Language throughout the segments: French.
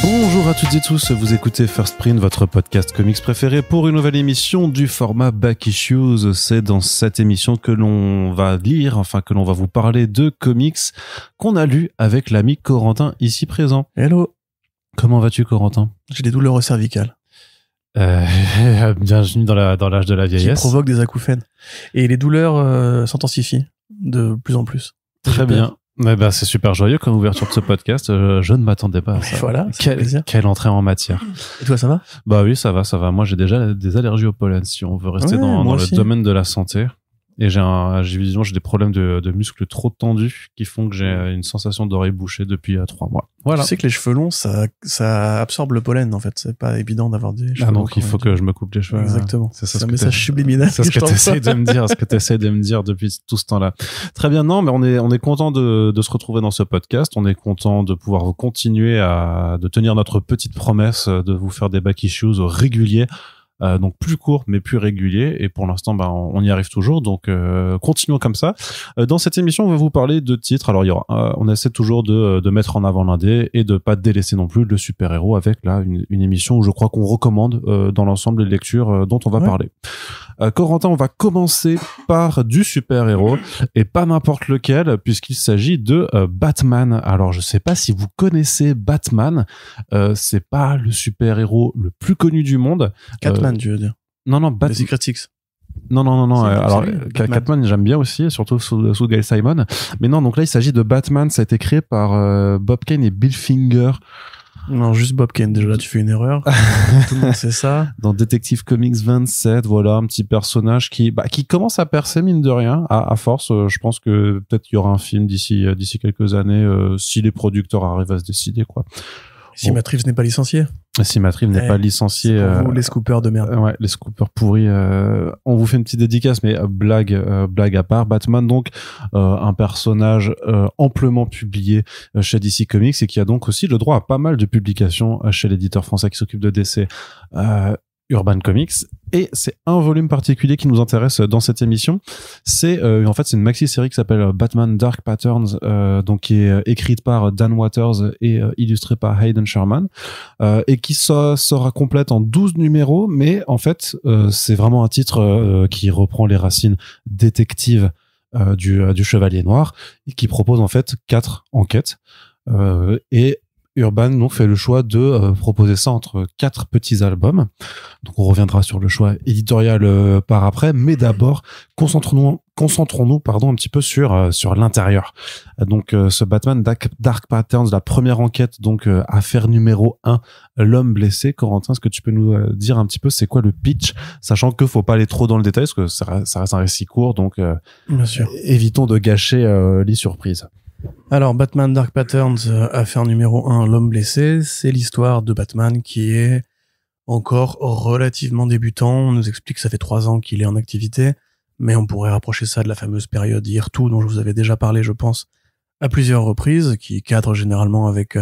Bonjour à toutes et tous, vous écoutez First Print, votre podcast comics préféré pour une nouvelle émission du format Back Issues. C'est dans cette émission que l'on va lire, que l'on va vous parler de comics qu'on a lus avec l'ami Corentin ici présent. Hello. Comment vas-tu, Corentin? J'ai des douleurs cervicales. Bienvenue dans l'âge de la vieillesse. Qui provoquent des acouphènes. Et les douleurs s'intensifient de plus en plus. Très bien. C'est super joyeux comme ouverture de ce podcast. Je ne m'attendais pas à ça. Voilà, quelle entrée en matière. Et toi, ça va? Bah oui, ça va. Moi, j'ai déjà des allergies au pollen, si on veut rester dans le domaine de la santé. Et j'ai des problèmes de muscles trop tendus qui font que j'ai une sensation d'oreille bouchée depuis 3 mois. Voilà. Tu sais que les cheveux longs, ça absorbe le pollen, en fait. C'est pas évident d'avoir des cheveux longs. Donc il faut que je me coupe les cheveux. Exactement. C'est un message subliminal. C'est ce que t'essayes de me dire, ce que t'essayes de me dire depuis tout ce temps-là. Très bien. Non, mais on est content de se retrouver dans ce podcast. On est content de pouvoir continuer de tenir notre petite promesse de vous faire des back issues réguliers. Donc plus court mais plus régulier, et pour l'instant on y arrive toujours, donc continuons comme ça. Dans cette émission on va vous parler de titres. Alors on essaie toujours de mettre en avant l'indé et de pas délaisser non plus le super-héros avec là une émission où je crois qu'on recommande dans l'ensemble les lectures dont on va parler. Corentin, on va commencer par du super-héros et pas n'importe lequel, puisqu'il s'agit de Batman. Alors je sais pas si vous connaissez Batman, c'est pas le super-héros le plus connu du monde. Catman, tu veux dire? Non, The Secret Six. Non. Alors, Catman, j'aime bien aussi, surtout sous Gail Simon. Mais non, donc là, il s'agit de Batman. Ça a été créé par Bob Kane et Bill Finger. Non, juste Bob Kane. Déjà là, tu fais une erreur. Tout le monde sait ça. Dans Detective Comics 27, voilà, un petit personnage qui commence à percer, mine de rien, à force. Je pense que peut-être il y aura un film d'ici quelques années, si les producteurs arrivent à se décider, quoi. Si Matt Reeves n'est pas licencié. Si Matt Reeves n'est pas licencié. C'est pour vous, les scoopers de merde. Ouais, les scoopers pourris. On vous fait une petite dédicace, mais blague à part. Batman, donc, un personnage amplement publié chez DC Comics et qui a donc aussi le droit à pas mal de publications chez l'éditeur français qui s'occupe de DC. Urban Comics, et c'est un volume particulier qui nous intéresse dans cette émission. C'est c'est une maxi-série qui s'appelle Batman Dark Patterns, donc qui est écrite par Dan Watters et illustrée par Hayden Sherman, et qui sera complète en 12 numéros, mais en fait c'est vraiment un titre qui reprend les racines détectives du Chevalier Noir et qui propose en fait 4 enquêtes, et Urban donc fait le choix de proposer ça entre 4 petits albums. Donc on reviendra sur le choix éditorial par après, mais d'abord concentrons-nous un petit peu sur l'intérieur. Donc ce Batman Dark Patterns, la première enquête, donc affaire numéro 1, l'homme blessé. Corentin, est-ce que tu peux nous dire un petit peu c'est quoi le pitch, sachant que faut pas aller trop dans le détail parce que ça reste un récit court, donc bien sûr, évitons de gâcher les surprises. Alors, Batman Dark Patterns, affaire numéro 1, l'homme blessé, c'est l'histoire de Batman qui est encore relativement débutant. On nous explique que ça fait 3 ans qu'il est en activité, mais on pourrait rapprocher ça de la fameuse période Year 2 dont je vous avais déjà parlé, je pense, à plusieurs reprises, qui cadre généralement avec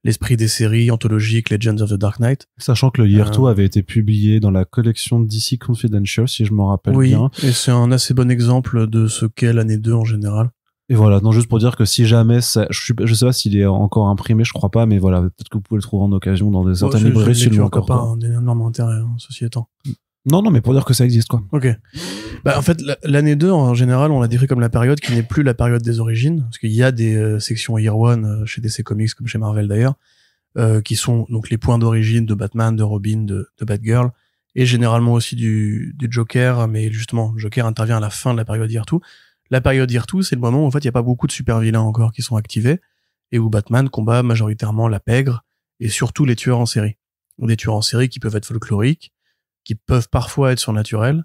l'esprit des séries anthologiques Legends of the Dark Knight. Sachant que le Year 2 avait été publié dans la collection DC Confidential, si je m'en rappelle bien. Oui, et c'est un assez bon exemple de ce qu'est l'année 2 en général. Et voilà, non, juste pour dire que si jamais je sais pas s'il est encore imprimé, je crois pas, mais voilà, peut-être que vous pouvez le trouver en occasion dans certaines librairies si le encore pas un énorme intérêt, ceci étant. Non, mais pour dire que ça existe, quoi. Ok. En fait, l'année 2, en général, on l'a décrit comme la période qui n'est plus la période des origines, parce qu'il y a des sections Year 1 chez DC Comics, comme chez Marvel d'ailleurs, qui sont donc les points d'origine de Batman, de Robin, de Batgirl, et généralement aussi du Joker, mais justement, le Joker intervient à la fin de la période Year 2. La période Year 2, c'est le moment où en fait il y a pas beaucoup de super vilains encore qui sont activés et où Batman combat majoritairement la pègre et surtout les tueurs en série. Des tueurs en série qui peuvent être folkloriques, qui peuvent parfois être surnaturels,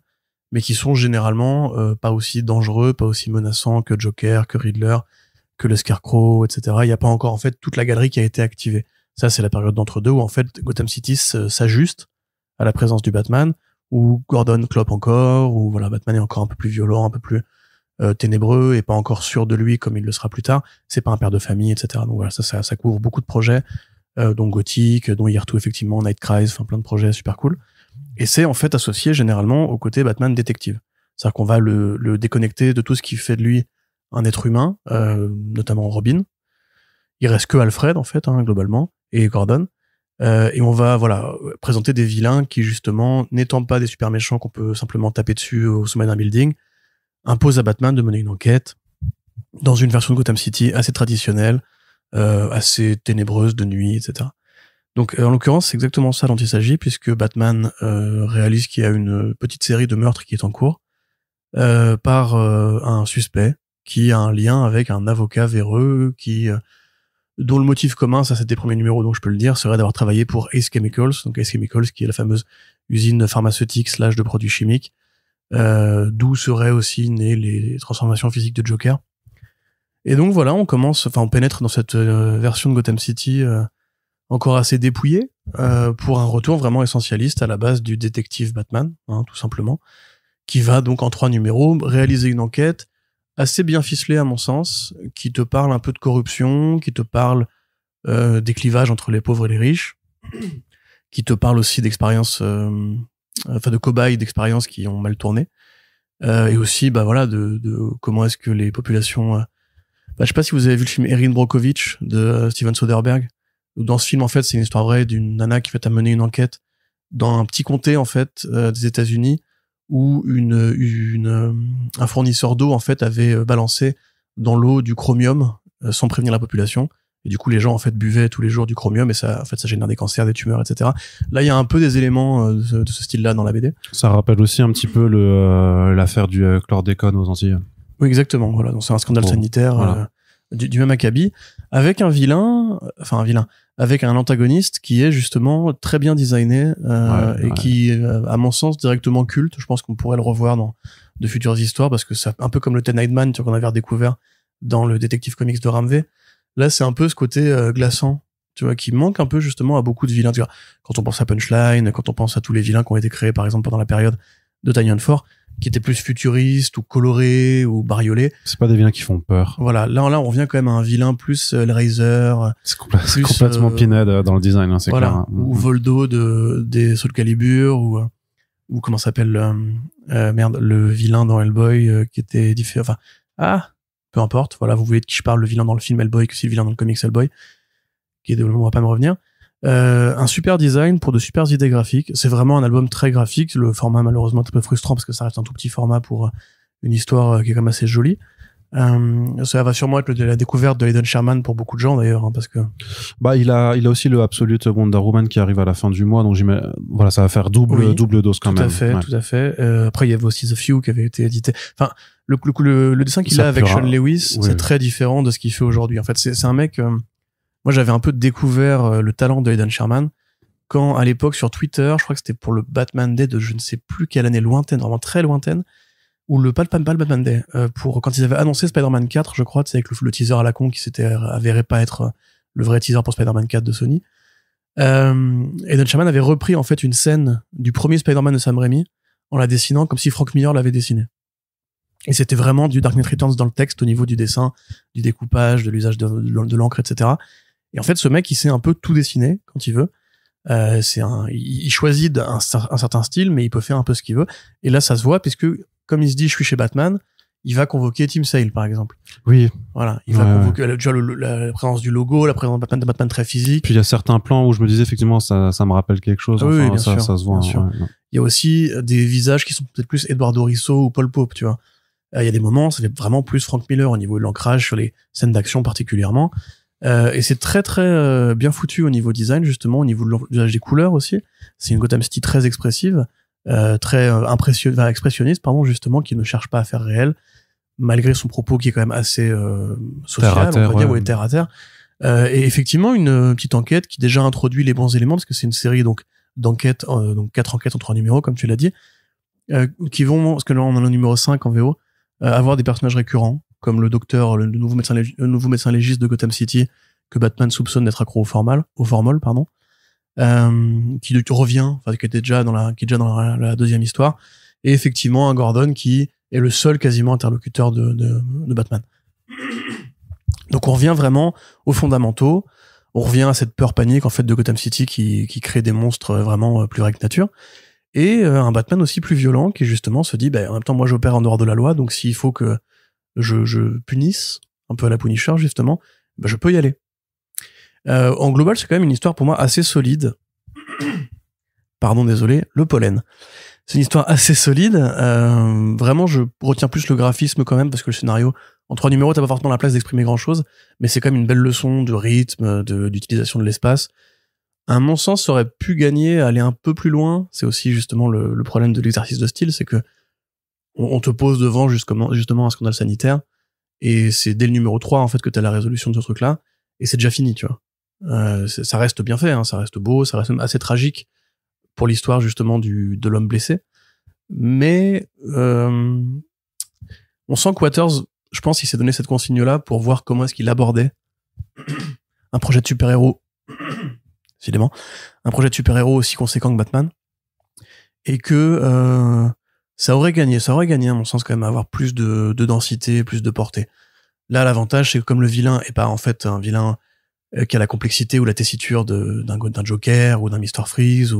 mais qui sont généralement pas aussi dangereux, pas aussi menaçants que Joker, que Riddler, que le Scarecrow, etc. Il y a pas encore en fait toute la galerie qui a été activée. Ça c'est la période d'entre-deux où en fait Gotham City s'ajuste à la présence du Batman, où Gordon clope encore, où voilà Batman est encore un peu plus violent, un peu plus ténébreux et pas encore sûr de lui comme il le sera plus tard. C'est pas un père de famille, etc. Donc voilà, ça couvre beaucoup de projets, dont Gothic, dont Year 2 effectivement, Night Cries, enfin plein de projets super cool. Et c'est en fait associé généralement au côté Batman détective. C'est-à-dire qu'on va le déconnecter de tout ce qui fait de lui un être humain, notamment Robin. Il reste que Alfred en fait, globalement, et Gordon. Et on va présenter des vilains qui justement, n'étant pas des super méchants qu'on peut simplement taper dessus au sommet d'un building, imposent à Batman de mener une enquête dans une version de Gotham City assez traditionnelle, assez ténébreuse de nuit, etc. Donc en l'occurrence, c'est exactement ça dont il s'agit, puisque Batman réalise qu'il y a une petite série de meurtres qui est en cours par un suspect qui a un lien avec un avocat véreux dont le motif commun, ça c'était les premiers numéros, donc je peux le dire, serait d'avoir travaillé pour Ace Chemicals, donc Ace Chemicals qui est la fameuse usine pharmaceutique / de produits chimiques, d'où seraient aussi nées les transformations physiques de Joker. Et donc voilà, on pénètre dans cette version de Gotham City encore assez dépouillée, pour un retour vraiment essentialiste à la base du détective Batman, tout simplement, qui va donc en 3 numéros réaliser une enquête assez bien ficelée à mon sens, qui te parle un peu de corruption, qui te parle des clivages entre les pauvres et les riches, qui te parle aussi d'expériences, de cobayes d'expériences qui ont mal tourné, et aussi de comment est-ce que les populations... je sais pas si vous avez vu le film Erin Brockovich de Steven Soderbergh. Dans ce film, en fait, c'est une histoire vraie d'une nana qui fait mener une enquête dans un petit comté, en fait, des États-Unis, où un fournisseur d'eau, en fait, avait balancé dans l'eau du chromium sans prévenir la population. Et du coup, les gens, en fait, buvaient tous les jours du chromium et ça génère des cancers, des tumeurs, etc. Là, il y a un peu des éléments de ce style-là dans la BD. Ça rappelle aussi un petit peu l'affaire du chlordécone aux Antilles. Oui, exactement. Voilà. Donc, c'est un scandale sanitaire. Voilà. Du même acabit, avec avec un antagoniste qui est justement très bien designé qui est, à mon sens, directement culte. Je pense qu'on pourrait le revoir dans de futures histoires parce que c'est un peu comme le Ten Eyed Man qu'on avait redécouvert dans le Detective Comics de Ramvé. Là, c'est un peu ce côté glaçant, tu vois, qui manque un peu justement à beaucoup de vilains. Tu vois, quand on pense à Punchline, quand on pense à tous les vilains qui ont été créés, par exemple, pendant la période de Tynion 4, qui étaient plus futuristes ou colorés ou bariolés. C'est pas des vilains qui font peur. Voilà, là on revient quand même à un vilain plus Hellraiser. C'est complètement Pinhead dans le design, hein, c'est clair. Ou Voldo des Soul Calibur ou comment s'appelle le vilain dans Hellboy qui était différent. Peu importe. Voilà, vous voyez de qui je parle, le vilain dans le film Hellboy, que c'est le vilain dans le comics Hellboy, qui est on va pas me revenir. Un super design pour de super idées graphiques. C'est vraiment un album très graphique. Le format, malheureusement, est un peu frustrant parce que ça reste un tout petit format pour une histoire qui est quand même assez jolie. Ça va sûrement être la découverte de Aidan Sherman pour beaucoup de gens d'ailleurs, parce que il a aussi le Absolute Wonder Woman qui arrive à la fin du mois, donc voilà, ça va faire double dose quand même. Tout à fait. Après il y avait aussi The Few qui avait été édité. Enfin, le dessin qu'il a avec Sean Lewis, c'est très différent de ce qu'il fait aujourd'hui. En fait, c'est un mec. Moi, j'avais un peu découvert le talent de Aidan Sherman quand, à l'époque, sur Twitter, je crois que c'était pour le Batman Day de je ne sais plus quelle année lointaine, vraiment très lointaine, ou le Batman Day, quand ils avaient annoncé Spider-Man 4, je crois, c'est avec le teaser à la con qui s'était avéré pas être le vrai teaser pour Spider-Man 4 de Sony. Aidan Sherman avait repris, en fait, une scène du premier Spider-Man de Sam Raimi en la dessinant comme si Frank Miller l'avait dessiné. Et c'était vraiment du Dark Knight Returns dans le texte au niveau du dessin, du découpage, de l'usage de l'encre, etc. Et en fait, ce mec, il sait un peu tout dessiner quand il veut. Il choisit un certain style, mais il peut faire un peu ce qu'il veut. Et là, ça se voit, puisque, comme il se dit, je suis chez Batman, il va convoquer Tim Sale, par exemple. Oui. Voilà. Il va convoquer, déjà, la présence du logo, la présence de Batman très physique. Puis il y a certains plans où je me disais, effectivement, ça me rappelle quelque chose. Oui, bien sûr. Ça se voit. Il y a aussi des visages qui sont peut-être plus Eduardo Risso ou Paul Pope, tu vois. Il y a des moments, ça fait vraiment plus Frank Miller au niveau de l'ancrage sur les scènes d'action particulièrement. Et c'est très très bien foutu au niveau design, justement, au niveau de l'usage des couleurs aussi. C'est une Gotham City très expressive, très expressionniste, justement, qui ne cherche pas à faire réel, malgré son propos qui est quand même assez social, on va dire, terre à terre. Et effectivement, une petite enquête qui déjà introduit les bons éléments, parce que c'est une série d'enquêtes, donc 4 enquêtes en 3 numéros, comme tu l'as dit, qui vont, parce que là on a le numéro 5 en VO, avoir des personnages récurrents, comme le docteur, le nouveau médecin légiste de Gotham City, que Batman soupçonne d'être accro au formol, qui revient, qui est déjà dans la deuxième histoire, et effectivement un Gordon qui est le seul quasiment interlocuteur de Batman. Donc on revient vraiment aux fondamentaux, on revient à cette peur panique en fait de Gotham City qui crée des monstres vraiment plus vrais que nature, et un Batman aussi plus violent qui justement se dit en même temps moi j'opère en dehors de la loi, donc s'il faut que je punisse un peu à la Punisher justement, je peux y aller. En global, c'est quand même une histoire pour moi assez solide. Pardon, désolé, le pollen. C'est une histoire assez solide. Vraiment, je retiens plus le graphisme quand même, parce que le scénario, en 3 numéros, t'as pas forcément la place d'exprimer grand chose, mais c'est quand même une belle leçon de rythme, d'utilisation de l'espace. À mon sens, ça aurait pu gagner, aller un peu plus loin. C'est aussi justement le problème de l'exercice de style, c'est que on te pose devant justement un scandale sanitaire, et c'est dès le numéro 3 en fait que t'as la résolution de ce truc-là, et c'est déjà fini, tu vois. Ça reste bien fait, hein, ça reste beau, ça reste même assez tragique pour l'histoire justement de l'homme blessé, mais on sent que Waters, je pense qu'il s'est donné cette consigne-là pour voir comment est-ce qu'il abordait un projet de super-héros, évidemment, un projet de super-héros aussi conséquent que Batman, et que ça aurait gagné à mon sens quand même à avoir plus de densité, plus de portée. Là, l'avantage, c'est que comme le vilain est pas en fait un vilain qui a la complexité ou la tessiture d'un Joker ou d'un Mr. Freeze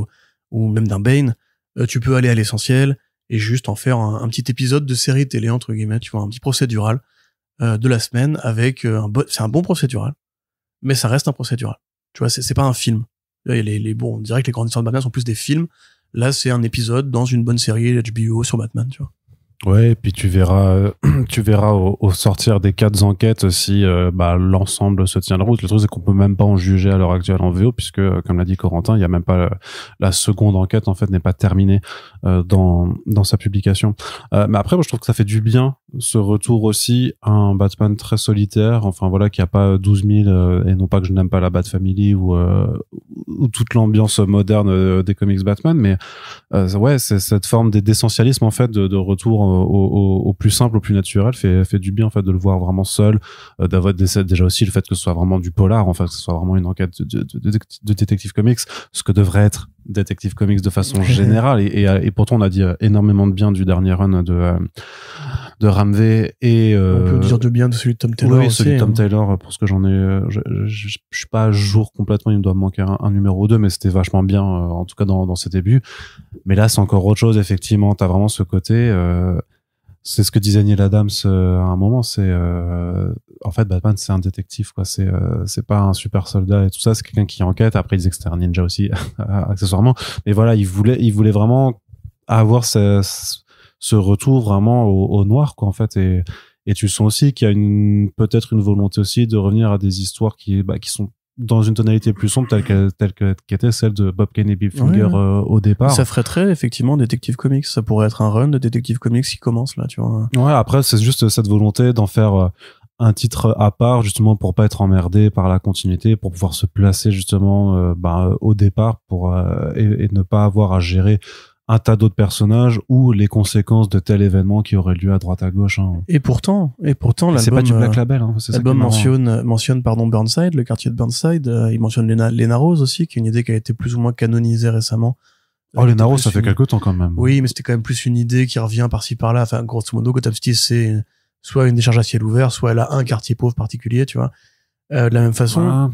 ou même d'un Bane, tu peux aller à l'essentiel et juste en faire un petit épisode de série télé, entre guillemets, tu vois, un petit procédural de la semaine avec c'est un bon procédural, mais ça reste un procédural. Tu vois, c'est pas un film. Là, on dirait que les grandes histoires de Batman sont plus des films. Là, c'est un épisode dans une bonne série HBO sur Batman, tu vois. Ouais, et puis tu verras au sortir des 4 enquêtes si l'ensemble se tient la route. Le truc, c'est qu'on peut même pas en juger à l'heure actuelle en VO, puisque, comme l'a dit Corentin, il y a même pas la seconde enquête, en fait, n'est pas terminée dans sa publication. Mais après, moi, je trouve que ça fait du bien, ce retour aussi à un Batman très solitaire, enfin voilà, qui a pas 12 000, et non pas que je n'aime pas la Bat Family ou toute l'ambiance moderne des comics Batman, mais ouais, c'est cette forme d'essentialisme, en fait, de retour au plus simple, au plus naturel, fait du bien, en fait, de le voir vraiment seul, d'avoir déjà aussi le fait que ce soit vraiment du polar, en fait, que ce soit vraiment une enquête de Detective Comics, ce que devrait être Detective Comics de façon générale, et pourtant on a dit énormément de bien du dernier run de Ramvé, et on peut dire de bien de celui de Tom Taylor, oui, aussi, celui de Tom Taylor, pour ce que j'en ai, je suis pas à jour complètement, il me doit me manquer un numéro 2, mais c'était vachement bien, en tout cas dans ses débuts. Mais là, c'est encore autre chose, effectivement. T'as vraiment ce côté, c'est ce que disait Neil Adams à un moment, c'est en fait Batman, c'est un détective, quoi. C'est pas un super soldat et tout ça, c'est quelqu'un qui enquête. Après, il disait que c'était un ninja aussi accessoirement, mais voilà, il voulait vraiment avoir ce retour vraiment au noir, quoi, en fait. Et tu sens aussi qu'il y a peut-être une volonté aussi de revenir à des histoires qui sont dans une tonalité plus sombre, telle qu'était celle de Bob Kane et Bill Finger, au départ. Ça ferait très, effectivement, Detective Comics. Ça pourrait être un run de Detective Comics qui commence, là, tu vois. Ouais, après, c'est juste cette volonté d'en faire un titre à part, justement, pour pas être emmerdé par la continuité, pour pouvoir se placer, justement, au départ, et ne pas avoir à gérer un tas d'autres personnages ou les conséquences de tel événement qui aurait lieu à droite à gauche, hein. Et pourtant l'album, c'est pas du Black Label, hein. L'album mentionne Burnside, le quartier de Burnside. Il mentionne Lena Rose aussi, qui est une idée qui a été plus ou moins canonisée récemment. Lena Rose, ça fait quelque temps quand même. Oui, mais c'était quand même plus une idée qui revient par-ci par-là. Enfin, grosso modo, Gotham City, c'est soit une décharge à ciel ouvert, soit elle a un quartier pauvre particulier, tu vois. De la même façon.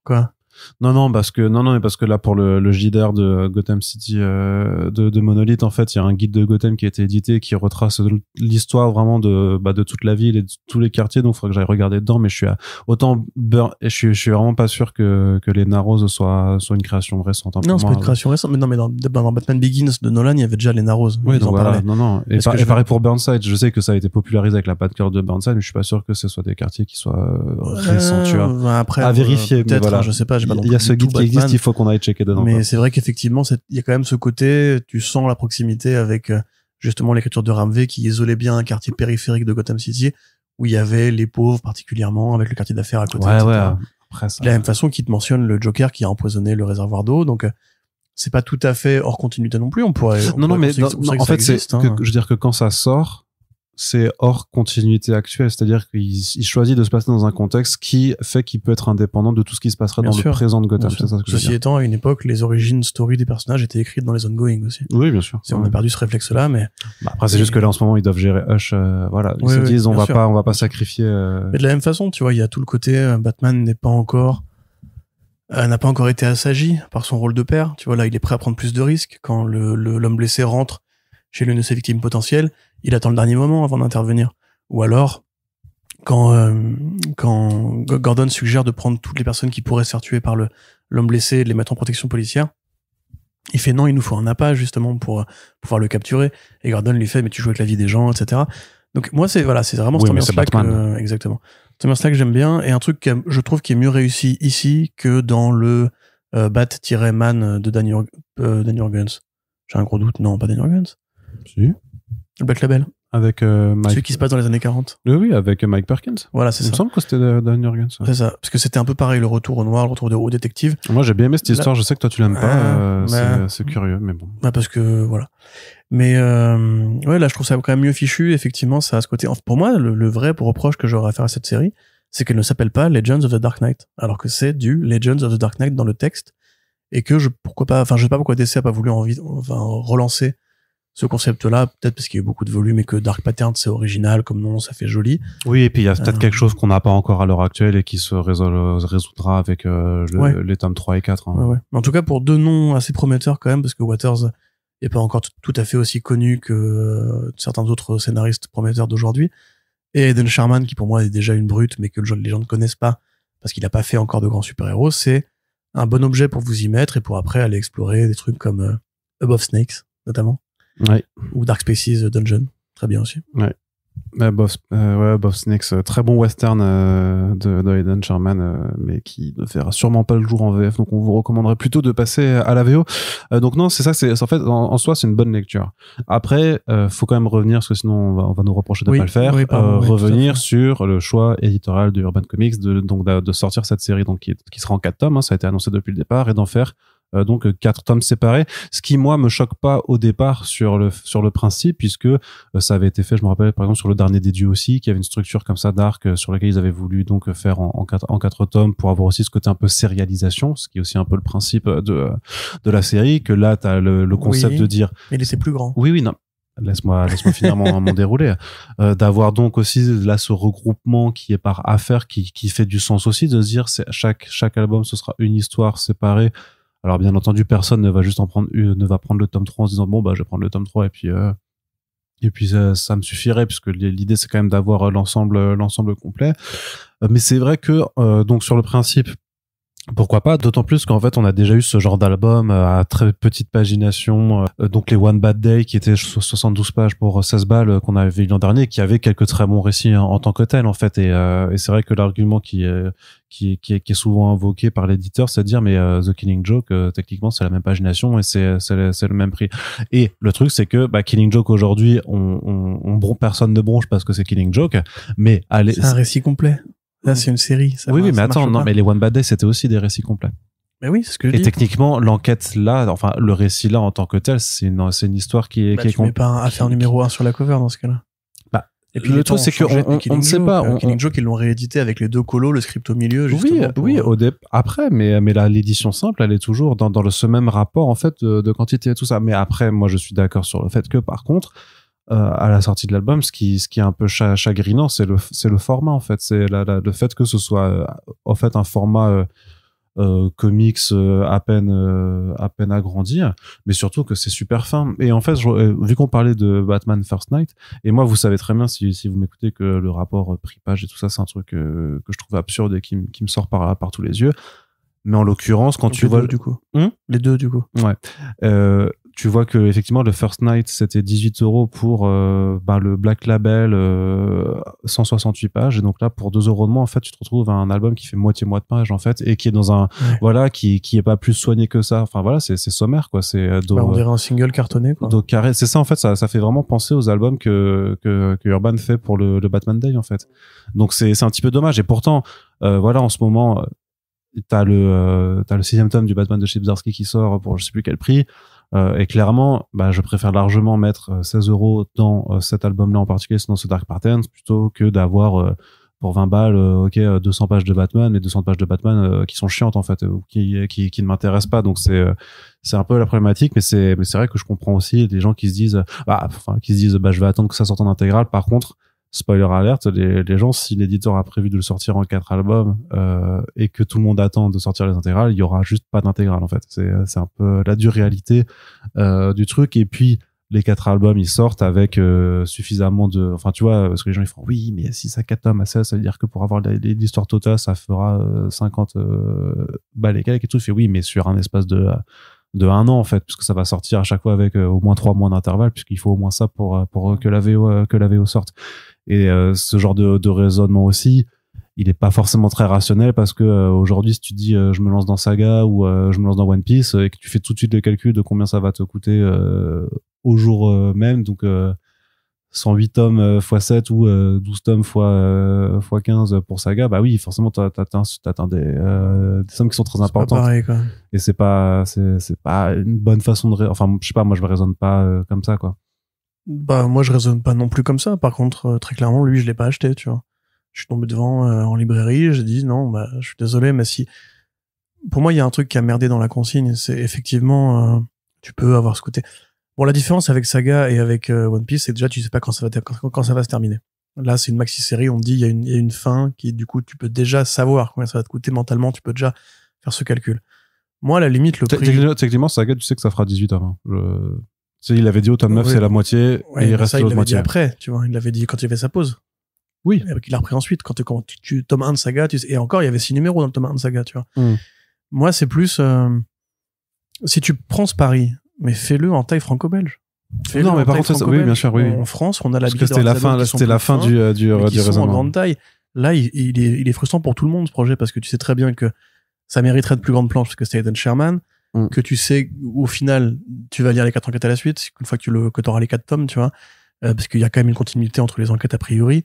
Quoi? Non, parce que là, pour le JDR de Gotham City, de Monolith, en fait, il y a un guide de Gotham qui a été édité, qui retrace l'histoire vraiment de toute la ville et de tous les quartiers, donc il faudrait que j'aille regarder dedans, mais je suis vraiment pas sûr que Lena Rose soit une création récente, hein. Non, c'est pas une création récente, mais non, mais dans Batman Begins de Nolan, il y a déjà Lena Rose. Oui, donc voilà, non. Et pareil pour Burnside, je sais que ça a été popularisé avec la Batgirl de Burnside, mais je suis pas sûr que ce soit des quartiers qui soient récents, tu vois. Après, à vérifier, peut-être, voilà. Je sais pas, il y a ce guide qui existe, il faut qu'on aille checker dedans. Mais quoi. c'est vrai qu'effectivement, il y a quand même ce côté, tu sens la proximité avec justement l'écriture de Ramvé qui isolait bien un quartier périphérique de Gotham City où il y avait les pauvres particulièrement avec le quartier d'affaires à côté. Ouais. Après ça. De la même façon qu'il te mentionne le Joker qui a empoisonné le réservoir d'eau, donc c'est pas tout à fait hors continuité non plus. On pourrait. Mais en fait, je veux dire que quand ça sort, c'est hors continuité actuelle, c'est-à-dire qu'il choisit de se placer dans un contexte qui fait qu'il peut être indépendant de tout ce qui se passera le présent de Gotham. C'est ça que Ceci étant, à une époque, les origines story des personnages étaient écrites dans les ongoing aussi. Oui, bien sûr. On a perdu ce réflexe-là, mais après c'est juste que là en ce moment ils doivent gérer Hush, voilà. Ils se disent on va pas sacrifier. Mais de la même façon, tu vois, il y a tout le côté Batman n'a pas encore été assagi par son rôle de père. Tu vois, là, il est prêt à prendre plus de risques quand l'homme blessé rentre chez l'une de ses victimes potentielles. Il attend le dernier moment avant d'intervenir. Ou alors, quand Gordon suggère de prendre toutes les personnes qui pourraient se faire tuer par l'homme blessé et de les mettre en protection policière, il fait non, il nous faut un appât justement pour pouvoir le capturer. Et Gordon lui fait mais tu joues avec la vie des gens, etc. Donc moi c'est vraiment cette ambiance-là que exactement. Cette ambiance-là que j'aime bien et un truc que je trouve qui est mieux réussi ici que dans le Bat-Man de Danny Organs. J'ai un gros doute, non pas Danny Organs. Si. Le Black Label. Avec Mike. Celui qui se passe dans les années 40. Oui, avec Mike Perkins. Voilà, c'est ça. Il me semble que c'était Danny Organs. C'est ça. Parce que c'était un peu pareil, le retour au noir, le retour au détective. Moi, j'ai bien aimé cette histoire. Je sais que toi, tu l'aimes pas. C'est curieux, mais bon. Parce que, voilà. Mais, ouais, là, je trouve ça quand même mieux fichu. Effectivement, ça a ce côté. Pour moi, le vrai reproche que j'aurais à faire à cette série, c'est qu'elle ne s'appelle pas Legends of the Dark Knight. Alors que c'est du Legends of the Dark Knight dans le texte. Et que je sais pas pourquoi DC a pas voulu relancer ce concept-là, peut-être parce qu'il y a eu beaucoup de volume et que Dark Pattern c'est original comme nom, ça fait joli. Oui, et puis il y a peut-être quelque chose qu'on n'a pas encore à l'heure actuelle et qui se résoudra avec les tomes 3 et 4. Hein. Ouais. En tout cas, pour deux noms assez prometteurs quand même, parce que Waters n'est pas encore tout à fait aussi connu que certains autres scénaristes prometteurs d'aujourd'hui. Et Eden Sherman, qui pour moi est déjà une brute, mais que les gens ne connaissent pas, parce qu'il n'a pas fait encore de grands super-héros, c'est un bon objet pour vous y mettre et pour après aller explorer des trucs comme Above Snakes, notamment. Ouais. Ou Dark Spaces Dungeon, très bien aussi. Ouais. Above Snakes, très bon western de Eden Sherman, mais qui ne verra sûrement pas le jour en VF, donc on vous recommanderait plutôt de passer à la VO. Donc non, c'est ça, c'est en fait en soi c'est une bonne lecture. Après, faut quand même revenir parce que sinon on va nous reprocher de pas le faire. Revenir sur le choix éditorial de Urban Comics de sortir cette série donc qui sera en 4 tomes, hein, ça a été annoncé depuis le départ, et d'en faire donc 4 tomes séparés, ce qui moi me choque pas au départ sur le principe, puisque ça avait été fait, je me rappelle par exemple sur le dernier des dieux aussi, qui avait une structure comme ça dark sur laquelle ils avaient voulu donc faire en 4 tomes pour avoir aussi ce côté un peu sérialisation, ce qui est aussi un peu le principe de la série, que là t'as le concept de dire mais c'est plus grand. Oui non, laisse-moi finir mon déroulé, d'avoir donc aussi là ce regroupement qui est par affaire, qui fait du sens aussi, de se dire chaque album ce sera une histoire séparée. Alors bien entendu, personne ne va juste prendre le tome 3 en se disant bon bah je vais prendre le tome 3 et puis ça me suffirait, puisque l'idée c'est quand même d'avoir l'ensemble complet. Mais c'est vrai que donc sur le principe, pourquoi pas, d'autant plus qu'en fait on a déjà eu ce genre d'album à très petite pagination, donc les One Bad Day qui étaient 72 pages pour 16 balles qu'on avait vu l'an dernier, qui avait quelques très bons récits en tant que tel en fait, et c'est vrai que l'argument qui est souvent invoqué par l'éditeur, c'est de dire mais The Killing Joke techniquement c'est la même pagination et c'est le même prix. Et le truc c'est que Killing Joke aujourd'hui personne ne bronche parce que c'est Killing Joke, mais c'est un récit complet. Là, c'est une série. Oui, mais attends, non, mais les One Bad Day, c'était aussi des récits complets. Mais oui, c'est ce que je dis. Et techniquement, l'enquête là, enfin, le récit là, en tant que tel, c'est une histoire qui est, tu mets pas un affaire numéro 1 sur la cover dans ce cas-là. Et puis le truc, c'est qu'on ne sait pas. Killing Joke, ils l'ont réédité avec les 2 colos, le script au milieu, justement. Oui, après, mais là, l'édition simple, elle est toujours dans ce même rapport, en fait, de quantité et tout ça. Mais après, moi, je suis d'accord sur le fait que, par contre, à la sortie de l'album, ce qui est un peu chagrinant, c'est le format en fait, c'est le fait que ce soit en fait un format comics à peine agrandi, mais surtout que c'est super fin. Et en fait, vu qu'on parlait de Batman First Night, et moi vous savez très bien si vous m'écoutez que le rapport prix page et tout ça, c'est un truc que je trouve absurde et qui me sort par tous les yeux. Mais en l'occurrence, quand tu vois les deux du coup. Ouais. Tu vois que effectivement le First Night c'était 18 € pour le Black Label 168 pages, et donc là pour 2 € de moins en fait tu te retrouves un album qui fait moitié de page en fait, et qui est dans un qui est pas plus soigné que ça. Enfin voilà, c'est sommaire quoi, c'est on dirait un single cartonné quoi. Donc carré, c'est ça en fait, ça fait vraiment penser aux albums que Urban fait pour le Batman Day en fait. Donc c'est un petit peu dommage, et pourtant en ce moment t'as le 6e tome du Batman de Chip Zdarsky qui sort pour je sais plus quel prix. Et clairement, je préfère largement mettre 16 € dans cet album-là en particulier, dans ce Dark Patterns, plutôt que d'avoir pour 20 balles 200 pages de Batman, et 200 pages de Batman qui sont chiantes en fait, ou qui ne m'intéressent pas. Donc c'est un peu la problématique, mais c'est vrai que je comprends aussi des gens qui se disent je vais attendre que ça sorte en intégrale. Par contre, spoiler alert, les gens, si l'éditeur a prévu de le sortir en 4 albums et que tout le monde attend de sortir les intégrales, il y aura juste pas d'intégrale en fait. C'est un peu la dure réalité du truc. Et puis les 4 albums ils sortent avec suffisamment de, enfin tu vois, parce que les gens ils font oui mais si ça 4 tomes à ça veut dire que pour avoir l'histoire totale ça fera 50 balles et quelques et tout. Il fait oui mais sur un espace de 1 an en fait, puisque ça va sortir à chaque fois avec au moins 3 mois d'intervalle, puisqu'il faut au moins ça pour que la VO sorte. Et ce genre de raisonnement aussi, il est pas forcément très rationnel, parce que aujourd'hui si tu dis je me lance dans Saga ou je me lance dans One Piece et que tu fais tout de suite le calcul de combien ça va te coûter au jour même, donc 108 tomes x 7 ou 12 tomes x 15 pour Saga, bah oui, forcément t'atteins des sommes qui sont très importantes. C'est pas pareil, quoi. Et c'est pas une bonne façon de enfin je sais pas, moi je me raisonne pas comme ça, quoi. Bah moi je raisonne pas non plus comme ça. Par contre, très clairement, lui je l'ai pas acheté, tu vois. Je suis tombé devant en librairie, j'ai dit non, bah je suis désolé, mais si, pour moi il y a un truc qui a merdé dans la consigne, c'est effectivement tu peux avoir ce côté. Bon, la différence avec Saga et avec One Piece, c'est déjà tu sais pas quand ça va se terminer. Là, c'est une maxi-série, on te dit il y a une fin qui, du coup, tu peux déjà savoir combien ça va te coûter mentalement, tu peux déjà faire ce calcul. Moi, à la limite, le prix... Techniquement, Saga, tu sais que ça fera 18 tomes. Hein. Tu sais, il avait dit au tome 9, c'est la moitié, et il reste ça, l'autre moitié. Dit après, tu vois, il l'avait dit quand il y avait sa pause. Oui. Et il l'a repris ensuite, quand tu tome 1 de Saga, et encore, il y avait 6 numéros dans le tome 1 de Saga, tu vois. Moi, c'est plus... si tu prends ce pari, mais fais-le en taille franco-belge. Non, mais par contre, oui, bien sûr, oui. En France, on a la c'était la fin du raisonnement. En grande taille. Là, il est frustrant pour tout le monde, ce projet, parce que tu sais très bien que ça mériterait de plus grandes planches, parce que c'est Eden Sherman, que tu sais, au final, tu vas lire les 4 enquêtes à la suite, une fois que t'auras les 4 tomes, tu vois, parce qu'il y a quand même une continuité entre les enquêtes a priori.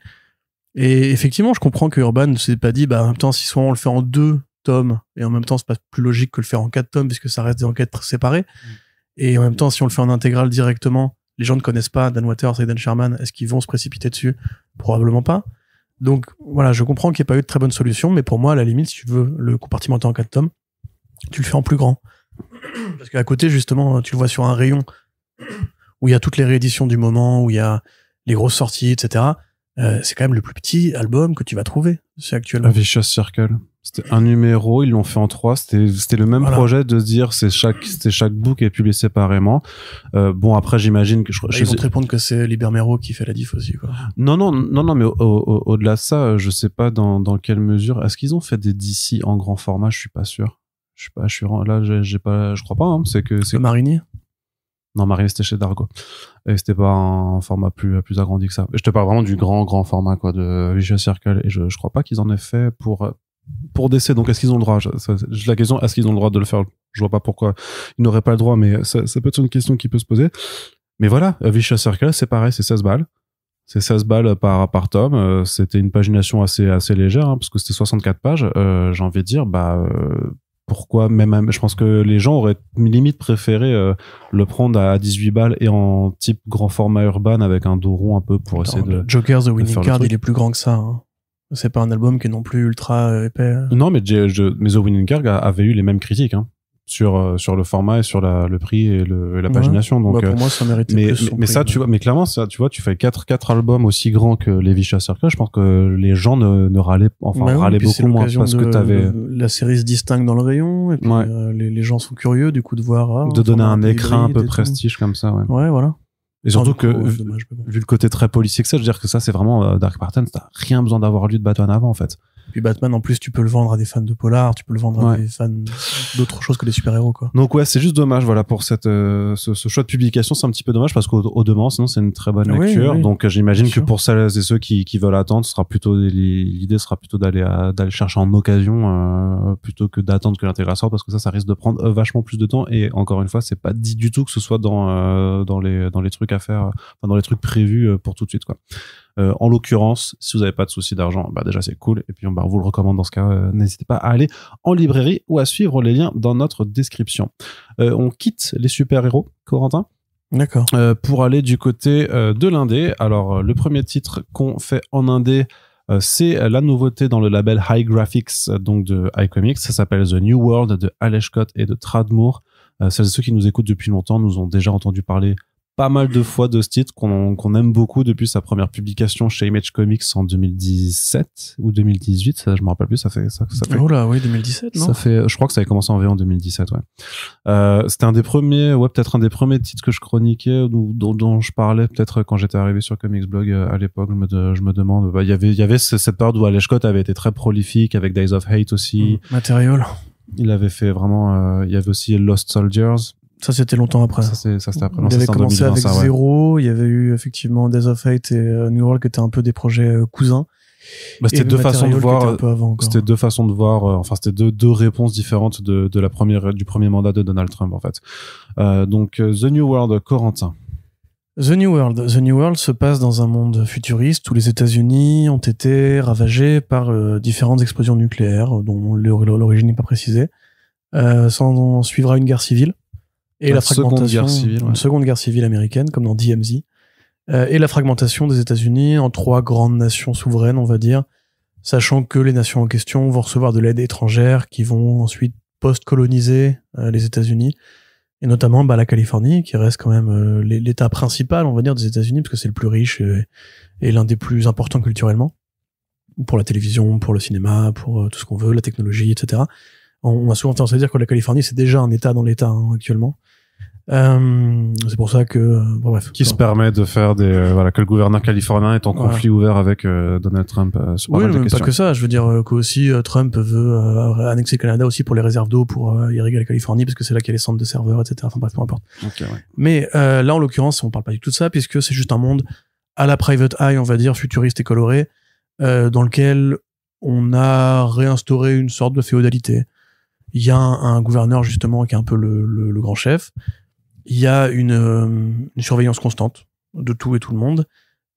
Et effectivement, je comprends que Urban ne s'est pas dit, bah, en même temps, si soit on le fait en 2 tomes, et en même temps, c'est pas plus logique que le faire en 4 tomes, puisque ça reste des enquêtes séparées. Et en même temps, si on le fait en intégrale directement, les gens ne connaissent pas Dan Waters et Dan Sherman, est-ce qu'ils vont se précipiter dessus? Probablement pas. Donc voilà, je comprends qu'il n'y ait pas eu de très bonne solution, mais pour moi, à la limite, si tu veux le compartimenter en 4 tomes, tu le fais en plus grand. Parce qu'à côté, justement, tu le vois sur un rayon où il y a toutes les rééditions du moment, où il y a les grosses sorties, etc. C'est quand même le plus petit album que tu vas trouver. C'est actuellement. A Vicious Circle. C'était un numéro, ils l'ont fait en 3. C'était le même projet de se dire c'était chaque book est publié séparément. Bon, après, j'imagine que ils vont te répondre que c'est Libermero qui fait la diff aussi, quoi. Non, mais au-delà de ça, je sais pas dans quelle mesure. Est-ce qu'ils ont fait des DC en grand format? Je suis pas sûr. Je crois pas, hein. C'est le Marinier? Non, Marinier, c'était chez Dargo. Et c'était pas un format plus agrandi que ça. Je te parle vraiment du grand format, quoi, de Vicious Circle. Et je crois pas qu'ils en aient fait pour DC. Donc, est-ce qu'ils ont le droit? La question, est-ce qu'ils ont le droit de le faire? Je vois pas pourquoi ils n'auraient pas le droit, mais ça peut être une question qui peut se poser. Mais voilà, Vicious Circle, c'est pareil, c'est 16 balles. C'est 16 balles par tome. C'était une pagination assez légère, hein, parce que c'était 64 pages. J'ai envie de dire, pourquoi même je pense que les gens auraient limite préféré le prendre à 18 balles et en type grand format urbain avec un dos rond un peu pour essayer de... Joker, The Winning Card, il est plus grand que ça, hein. C'est pas un album qui est non plus ultra épais. Non, mais The Winning Card avait eu les mêmes critiques, hein, sur le format et sur le prix et la pagination. Donc, pour moi, ça méritait plus. Mais ça, tu vois, mais clairement, ça, tu vois, tu fais 4 albums aussi grands que les Vicious Circle. Je pense que les gens ne râlaient, râlaient beaucoup moins parce que t'avais... La série se distingue dans le rayon, et puis les gens sont curieux, du coup, de voir... de donner un écrin un peu prestige comme ça, ouais. Ouais, voilà. Et surtout que, vu le côté très policier que ça, je veux dire que ça, c'est vraiment Dark Patterns, t'as rien besoin d'avoir lu de Batman avant, en fait. Puis Batman, en plus, tu peux le vendre à des fans de polar, tu peux le vendre à des fans d'autres choses que des super-héros, quoi. Donc ouais, c'est juste dommage, voilà, pour ce choix de publication, c'est un petit peu dommage parce qu'au demeurant, sinon c'est une très bonne lecture. Oui. Donc j'imagine que pour celles et ceux qui veulent attendre, l'idée sera plutôt d'aller chercher en occasion, plutôt que d'attendre que l'intégration, parce que ça risque de prendre vachement plus de temps. Et encore une fois, c'est pas dit du tout que ce soit dans les trucs à faire, enfin, dans les trucs prévus pour tout de suite, quoi. En l'occurrence, si vous n'avez pas de souci d'argent, déjà c'est cool. Et puis on vous le recommande dans ce cas. N'hésitez pas à aller en librairie ou à suivre les liens dans notre description. On quitte les super-héros, Corentin. D'accord. Pour aller du côté de l'indé. Alors le premier titre qu'on fait en indé, c'est la nouveauté dans le label High Graphics, donc de iComics. Ça s'appelle The New World de Alec Scott et de Tradd Moore. Celles et ceux qui nous écoutent depuis longtemps nous ont déjà entendu parler pas mal de fois de ce titre qu'on aime beaucoup depuis sa première publication chez Image Comics en 2017 ou 2018, ça je me rappelle plus, ça fait. Oh là, oui, 2017, non? Ça fait, je crois que ça avait commencé en V en 2017, ouais. C'était peut-être un des premiers titres que je chroniquais, dont je parlais peut-être quand j'étais arrivé sur Comics Blog à l'époque. Je me demande, il y avait cette période où Alex Scott avait été très prolifique avec Days of Hate aussi. Material. Il avait fait vraiment, il y avait aussi Lost Soldiers. Ça, c'était longtemps après. Ça c'était après. Il avait commencé avec Zero, il y avait eu effectivement Days of Hate et New World qui étaient un peu des projets cousins. Bah, c'était deux façons de voir. C'était deux façons de voir. Enfin, c'était deux réponses différentes du premier mandat de Donald Trump, en fait. Donc, The New World, Corentin. The New World se passe dans un monde futuriste où les États-Unis ont été ravagés par différentes explosions nucléaires dont l'origine n'est pas précisée. S'en suivra une guerre civile et la fragmentation, une seconde guerre civile américaine, comme dans DMZ. Et la fragmentation des États-Unis en 3 grandes nations souveraines, on va dire, sachant que les nations en question vont recevoir de l'aide étrangère qui vont ensuite post-coloniser les États-Unis, et notamment la Californie, qui reste quand même l'État principal, on va dire, des États-Unis, parce que c'est le plus riche et l'un des plus importants culturellement, pour la télévision, pour le cinéma, pour tout ce qu'on veut, la technologie, etc. On a souvent tendance à dire que la Californie, c'est déjà un État dans l'État actuellement. C'est pour ça que bref, qui se permet de faire que le gouverneur californien est en conflit ouvert avec Donald Trump sur pas mal de questions. Pas que ça, je veux dire que aussi Trump veut annexer le Canada aussi pour les réserves d'eau pour irriguer la Californie parce que c'est là qu'il y a les centres de serveurs, etc. Enfin bref, peu importe. Okay, ouais. Mais là en l'occurrence on parle pas du tout de ça puisque c'est juste un monde à la Private Eye, on va dire, futuriste et coloré, dans lequel on a réinstauré une sorte de féodalité. Il y a un gouverneur justement qui est un peu le grand chef. Il y a une surveillance constante de tout et tout le monde.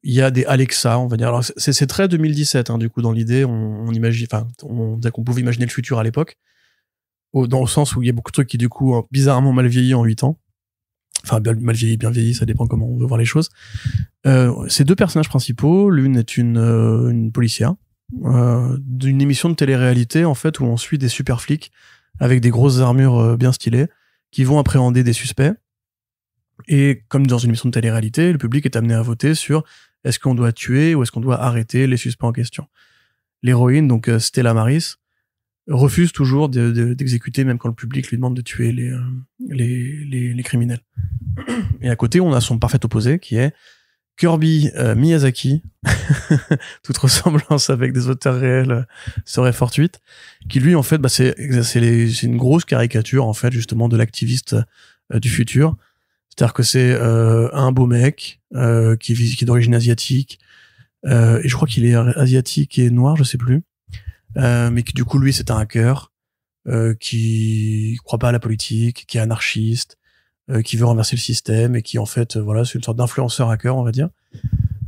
Il y a des Alexa, on va dire. Alors c'est très 2017, du coup, dans l'idée, on imagine, enfin, on disait qu'on pouvait imaginer le futur à l'époque, dans le sens où il y a beaucoup de trucs qui, du coup, ont bizarrement mal vieilli en 8 ans. Enfin, mal vieilli, bien vieilli, ça dépend comment on veut voir les choses. Ces 2 personnages principaux, l'une est une policière, d'une émission de télé-réalité, en fait, où on suit des super flics avec des grosses armures bien stylées, qui vont appréhender des suspects. Et comme dans une émission de télé-réalité, le public est amené à voter sur est-ce qu'on doit tuer ou est-ce qu'on doit arrêter les suspects en question. L'héroïne, donc Stella Maris, refuse toujours d'exécuter même quand le public lui demande de tuer les criminels. Et à côté, on a son parfait opposé qui est Kirby Miyazaki, toute ressemblance avec des auteurs réels serait fortuite, qui lui en fait c'est une grosse caricature en fait justement de l'activiste du futur. C'est-à-dire que c'est un beau mec qui est d'origine asiatique, et je crois qu'il est asiatique et noir, je sais plus, mais qui du coup lui c'est un hacker qui croit pas à la politique, qui est anarchiste, qui veut renverser le système et qui en fait c'est une sorte d'influenceur hacker, on va dire.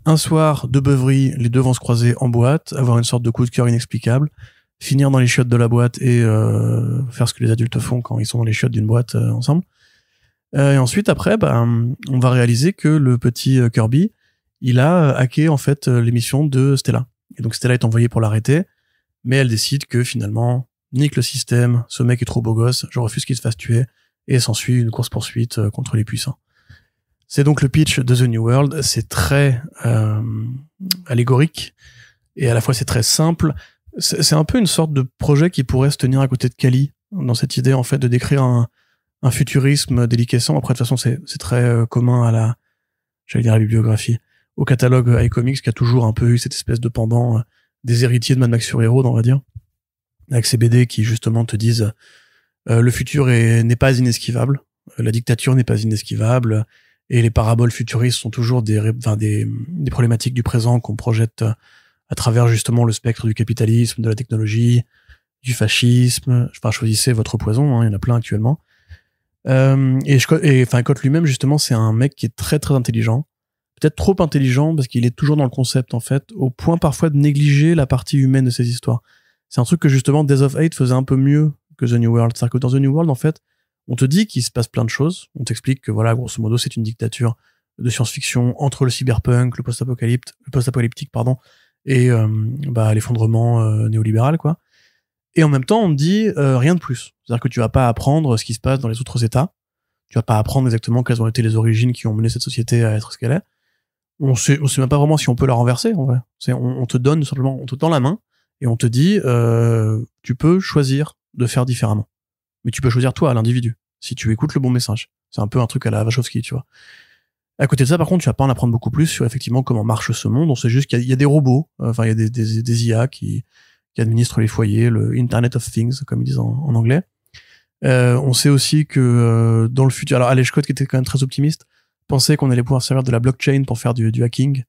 Un soir de beuverie, les deux vont se croiser en boîte, avoir une sorte de coup de cœur inexplicable, finir dans les chiottes de la boîte et faire ce que les adultes font quand ils sont dans les chiottes d'une boîte ensemble. Et ensuite, après, on va réaliser que le petit Kirby, il a hacké en fait l'émission de Stella. Et donc Stella est envoyée pour l'arrêter, mais elle décide que finalement, nique le système, ce mec est trop beau gosse, je refuse qu'il se fasse tuer, et s'ensuit une course-poursuite contre les puissants. C'est donc le pitch de The New World, c'est très allégorique, et à la fois c'est très simple. C'est un peu une sorte de projet qui pourrait se tenir à côté de Kali, dans cette idée en fait de décrire un futurisme déliquescent. Après, de toute façon, c'est très commun à la bibliographie, au catalogue iComics, qui a toujours un peu eu cette espèce de pendant des héritiers de Mad Max Fury Road, on va dire, avec ces BD qui justement te disent le futur n'est pas inesquivable, la dictature n'est pas inesquivable, et les paraboles futuristes sont toujours des problématiques du présent qu'on projette à travers justement le spectre du capitalisme, de la technologie, du fascisme. Enfin, choisissez votre poison, il y en a plein actuellement. Et Scott lui-même, justement, c'est un mec qui est très très intelligent, peut-être trop intelligent parce qu'il est toujours dans le concept en fait, au point parfois de négliger la partie humaine de ses histoires. C'est un truc que justement Days of Hate faisait un peu mieux que The New World. C'est-à-dire que dans The New World, en fait, on te dit qu'il se passe plein de choses, on t'explique que voilà, grosso modo, c'est une dictature de science-fiction entre le cyberpunk, le post-apocalyptique, et l'effondrement néolibéral, quoi. Et en même temps, on te dit rien de plus. C'est-à-dire que tu vas pas apprendre ce qui se passe dans les autres États. Tu vas pas apprendre exactement quelles ont été les origines qui ont mené cette société à être ce qu'elle est. On sait même pas vraiment si on peut la renverser, en vrai. On te donne simplement, on te tend la main et on te dit, tu peux choisir de faire différemment. Mais tu peux choisir toi, l'individu, si tu écoutes le bon message. C'est un peu un truc à la Wachowski, tu vois. À côté de ça, par contre, tu vas pas en apprendre beaucoup plus sur effectivement comment marche ce monde. On sait juste qu'il y a des robots, enfin il y a des IA qui administrent les foyers, le Internet of Things, comme ils disent en anglais. On sait aussi que dans le futur, alors Alex Scott, qui était quand même très optimiste, pensait qu'on allait pouvoir servir de la blockchain pour faire du hacking,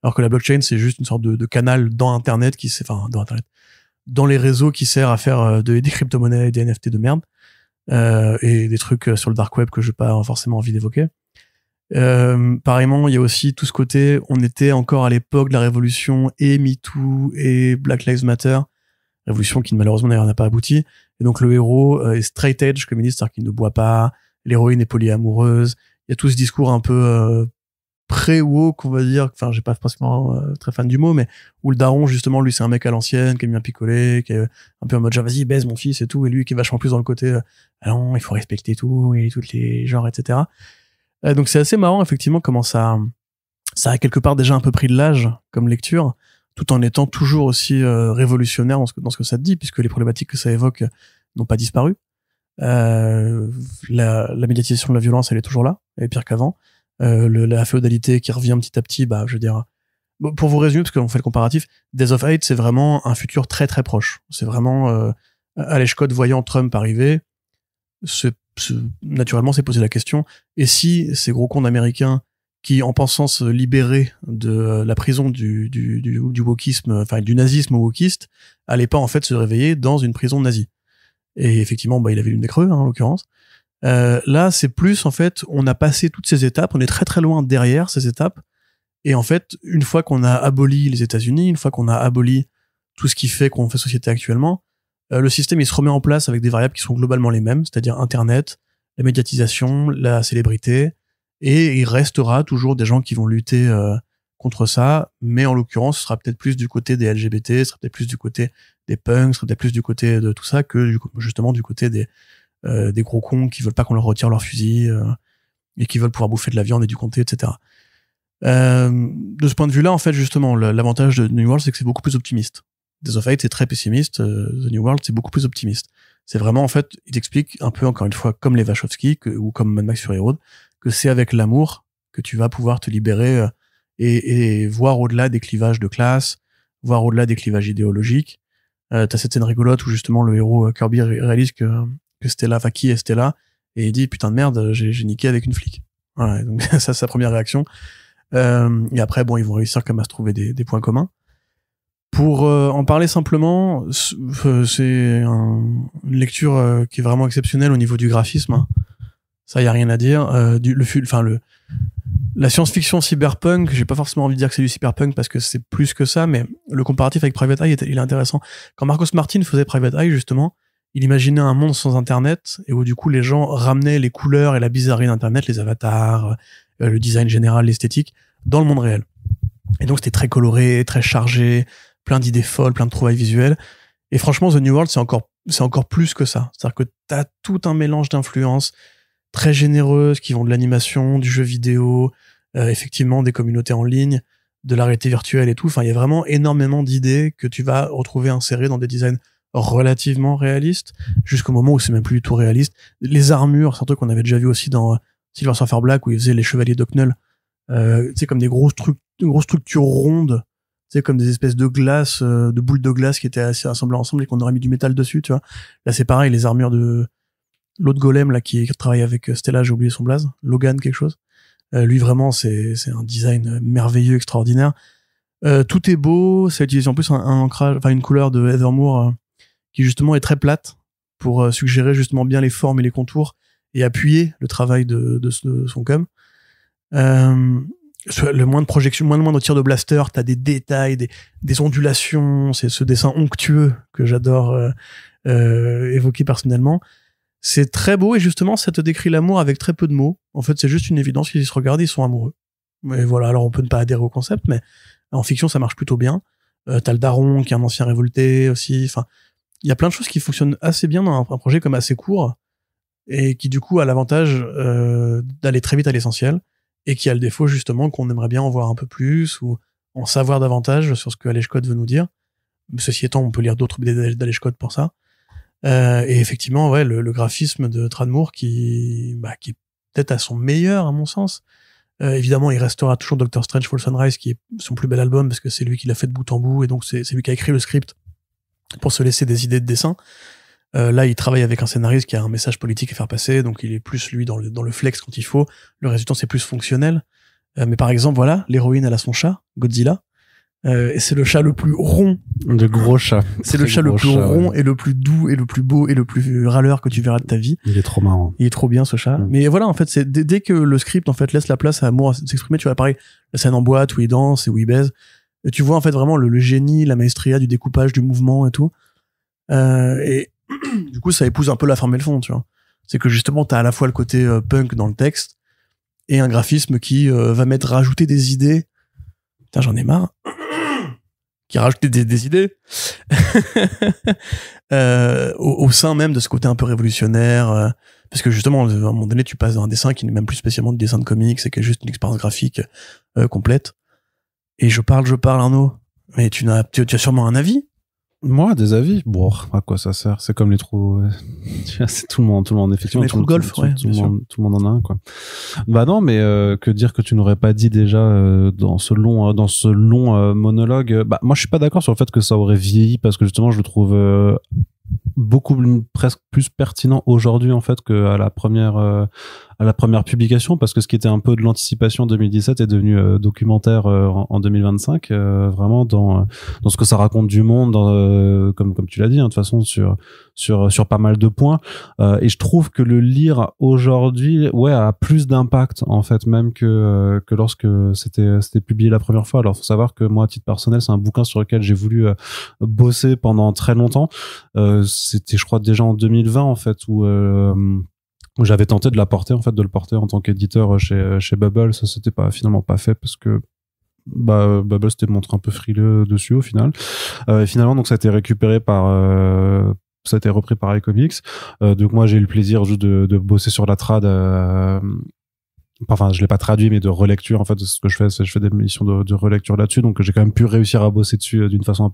alors que la blockchain c'est juste une sorte de canal dans Internet dans les réseaux qui sert à faire des crypto-monnaies et des NFT de merde, et des trucs sur le dark web que j'ai pas forcément envie d'évoquer. Pareillement, il y a aussi tout ce côté, on était encore à l'époque de la révolution et MeToo et Black Lives Matter, révolution qui malheureusement d'ailleurs n'a pas abouti, et donc le héros est straight edge, comme ils disent, c'est-à-dire qu'il ne boit pas, l'héroïne est polyamoureuse, il y a tout ce discours un peu pré-woke, on va dire, enfin j'ai pas forcément très fan du mot, mais où le daron justement lui c'est un mec à l'ancienne qui aime bien picoler, qui est un peu en mode genre vas-y baise mon fils et tout, et lui qui est vachement plus dans le côté ah non il faut respecter tout et tous les genres, etc. Donc c'est assez marrant effectivement comment ça a quelque part déjà un peu pris de l'âge comme lecture, tout en étant toujours aussi révolutionnaire dans ce que ça te dit, puisque les problématiques que ça évoque n'ont pas disparu. La médiatisation de la violence, elle est toujours là, elle est pire qu'avant. La féodalité qui revient petit à petit, je veux dire, pour vous résumer, parce qu'on fait le comparatif, Days of Hate, c'est vraiment un futur très très proche. C'est vraiment Alex Scott voyant Trump arriver, naturellement s'est posé la question, et si ces gros cons américains qui, en pensant se libérer de la prison du wokisme, enfin du nazisme wokiste, allaient pas en fait se réveiller dans une prison nazie. Et effectivement, il avait l'une des creux, en l'occurrence. Là, c'est plus, en fait, on a passé toutes ces étapes, on est très très loin derrière ces étapes, et en fait, une fois qu'on a aboli les États-Unis, une fois qu'on a aboli tout ce qui fait qu'on fait société actuellement, le système, il se remet en place avec des variables qui sont globalement les mêmes, c'est-à-dire Internet, la médiatisation, la célébrité, et il restera toujours des gens qui vont lutter contre ça, mais en l'occurrence, ce sera peut-être plus du côté des LGBT, ce sera peut-être plus du côté des punks, ce sera peut-être plus du côté de tout ça que justement du côté des gros cons qui veulent pas qu'on leur retire leur fusil et qui veulent pouvoir bouffer de la viande et du comté, etc. De ce point de vue-là, en fait, justement, l'avantage de New World, c'est que c'est beaucoup plus optimiste. Days of Hate, c'est très pessimiste. The New World, c'est beaucoup plus optimiste. C'est vraiment, en fait, il t'explique un peu, encore une fois, comme les Wachowski ou comme Mad Max Fury Road, que c'est avec l'amour que tu vas pouvoir te libérer et voir au-delà des clivages de classe, voir au-delà des clivages idéologiques. T'as cette scène rigolote où justement le héros Kirby réalise que Stella, enfin qui est Stella, et il dit putain de merde, j'ai niqué avec une flic. Voilà, donc ça c'est sa première réaction. Et après ils vont réussir quand même à se trouver des points communs. Pour en parler simplement, c'est une lecture qui est vraiment exceptionnelle au niveau du graphisme. Ça y a rien à dire. La science-fiction cyberpunk, j'ai pas forcément envie de dire que c'est du cyberpunk parce que c'est plus que ça, mais le comparatif avec Private Eye, il est intéressant. Quand Marcos Martin faisait Private Eye, justement, il imaginait un monde sans Internet et où du coup les gens ramenaient les couleurs et la bizarrerie d'Internet, les avatars, le design général, l'esthétique, dans le monde réel. Et donc c'était très coloré, très chargé, plein d'idées folles, plein de trouvailles visuelles. Et franchement, The New World, c'est encore plus que ça. C'est-à-dire que t'as tout un mélange d'influences très généreuses qui vont de l'animation, du jeu vidéo, effectivement des communautés en ligne, de la réalité virtuelle et tout. Enfin, il y a vraiment énormément d'idées que tu vas retrouver insérées dans des designs relativement réalistes, jusqu'au moment où c'est même plus du tout réaliste. Les armures, c'est un truc qu'on avait déjà vu aussi dans Silver Surfer Black, où ils faisaient les chevaliers d'Ocknell, comme des grosses structures rondes, comme des espèces de glace, de boules de glace qui étaient assez assemblées ensemble et qu'on aurait mis du métal dessus, tu vois. Là, c'est pareil, les armures de l'autre golem là qui travaille avec Stella, j'ai oublié son blaze, Logan quelque chose. Lui vraiment c'est un design merveilleux, extraordinaire. Tout est beau, ça utilise en plus un ancrage, enfin une couleur de Heather Moore qui justement est très plate pour suggérer justement bien les formes et les contours et appuyer le travail de son com. Le moins de projection, moins de tir de blaster, t'as des détails, des ondulations, c'est ce dessin onctueux que j'adore évoquer personnellement. C'est très beau et justement ça te décrit l'amour avec très peu de mots. En fait c'est juste une évidence qu'ils se regardent, ils sont amoureux. Mais voilà, alors on peut ne pas adhérer au concept, mais en fiction ça marche plutôt bien. T'as le daron qui est un ancien révolté aussi. Enfin, il y a plein de choses qui fonctionnent assez bien dans un projet comme assez court. et qui du coup a l'avantage d'aller très vite à l'essentiel, et qui a le défaut justement qu'on aimerait bien en voir un peu plus ou en savoir davantage sur ce que Aleš Kod veut nous dire. Ceci étant, on peut lire d'autres BD d'Aleš Kod pour ça. Et effectivement, ouais, le graphisme de Tradmoor qui est peut-être à son meilleur à mon sens. Évidemment, il restera toujours Doctor Strange Fall Sunrise qui est son plus bel album parce que c'est lui qui l'a fait de bout en bout et donc c'est lui qui a écrit le script pour se laisser des idées de dessin. Là, il travaille avec un scénariste qui a un message politique à faire passer, donc il est plus lui dans le flex quand il faut. Le résultat, c'est plus fonctionnel. Mais par exemple, voilà, l'héroïne, elle a son chat, Godzilla. Et c'est le chat le plus rond. Le gros chat. C'est le chat le plus rond et le plus doux et le plus beau et le plus râleur que tu verras de ta vie. Il est trop marrant. Il est trop bien, ce chat. Mais voilà, en fait, c'est dès que le script, en fait, laisse la place à Moore de s'exprimer, tu vois, pareil, la scène en boîte où il danse et où il baise. Et tu vois, en fait, vraiment le génie, la maestria du découpage, du mouvement et tout. Et du coup, ça épouse un peu la forme et le fond, tu vois. C'est que justement, t'as à la fois le côté punk dans le texte et un graphisme qui va rajouter des idées. Putain, j'en ai marre. Qui a rajouté des idées au sein même de ce côté un peu révolutionnaire, parce que justement, à un moment donné, tu passes dans un dessin qui n'est même plus spécialement du dessin de comics, c'est que juste une expérience graphique complète. Et je parle, Arnaud, mais tu as sûrement un avis. Moi, des avis. Bon, à quoi ça sert? C'est comme les trous. C'est tout le monde, effectivement. Les trous de golf, ouais. Tout le monde en a un, quoi. Bah non, mais que dire que tu n'aurais pas dit déjà dans ce long monologue. Bah moi, je suis pas d'accord sur le fait que ça aurait vieilli parce que justement, je le trouve presque plus pertinent aujourd'hui en fait qu'à la première publication, parce que ce qui était un peu de l'anticipation en 2017 est devenu documentaire en 2025, vraiment dans ce que ça raconte du monde, comme tu l'as dit, hein, de toute façon sur pas mal de points, et je trouve que le lire aujourd'hui a plus d'impact en fait même que lorsque c'était publié la première fois. Alors faut savoir que moi à titre personnel, c'est un bouquin sur lequel j'ai voulu bosser pendant très longtemps. C'était je crois déjà en 2020 en fait où j'avais tenté de le porter en tant qu'éditeur chez Bubble. Ça s'était finalement pas fait parce que Bubble c'était de montrer un peu frileux dessus au final. Et finalement donc ça a été récupéré ça a été repris par iComics. Donc moi j'ai eu le plaisir juste de bosser sur la trad. Enfin, je l'ai pas traduit, mais de relecture. En fait, ce que je fais des missions de relecture là-dessus. Donc, j'ai quand même pu réussir à bosser dessus d'une façon un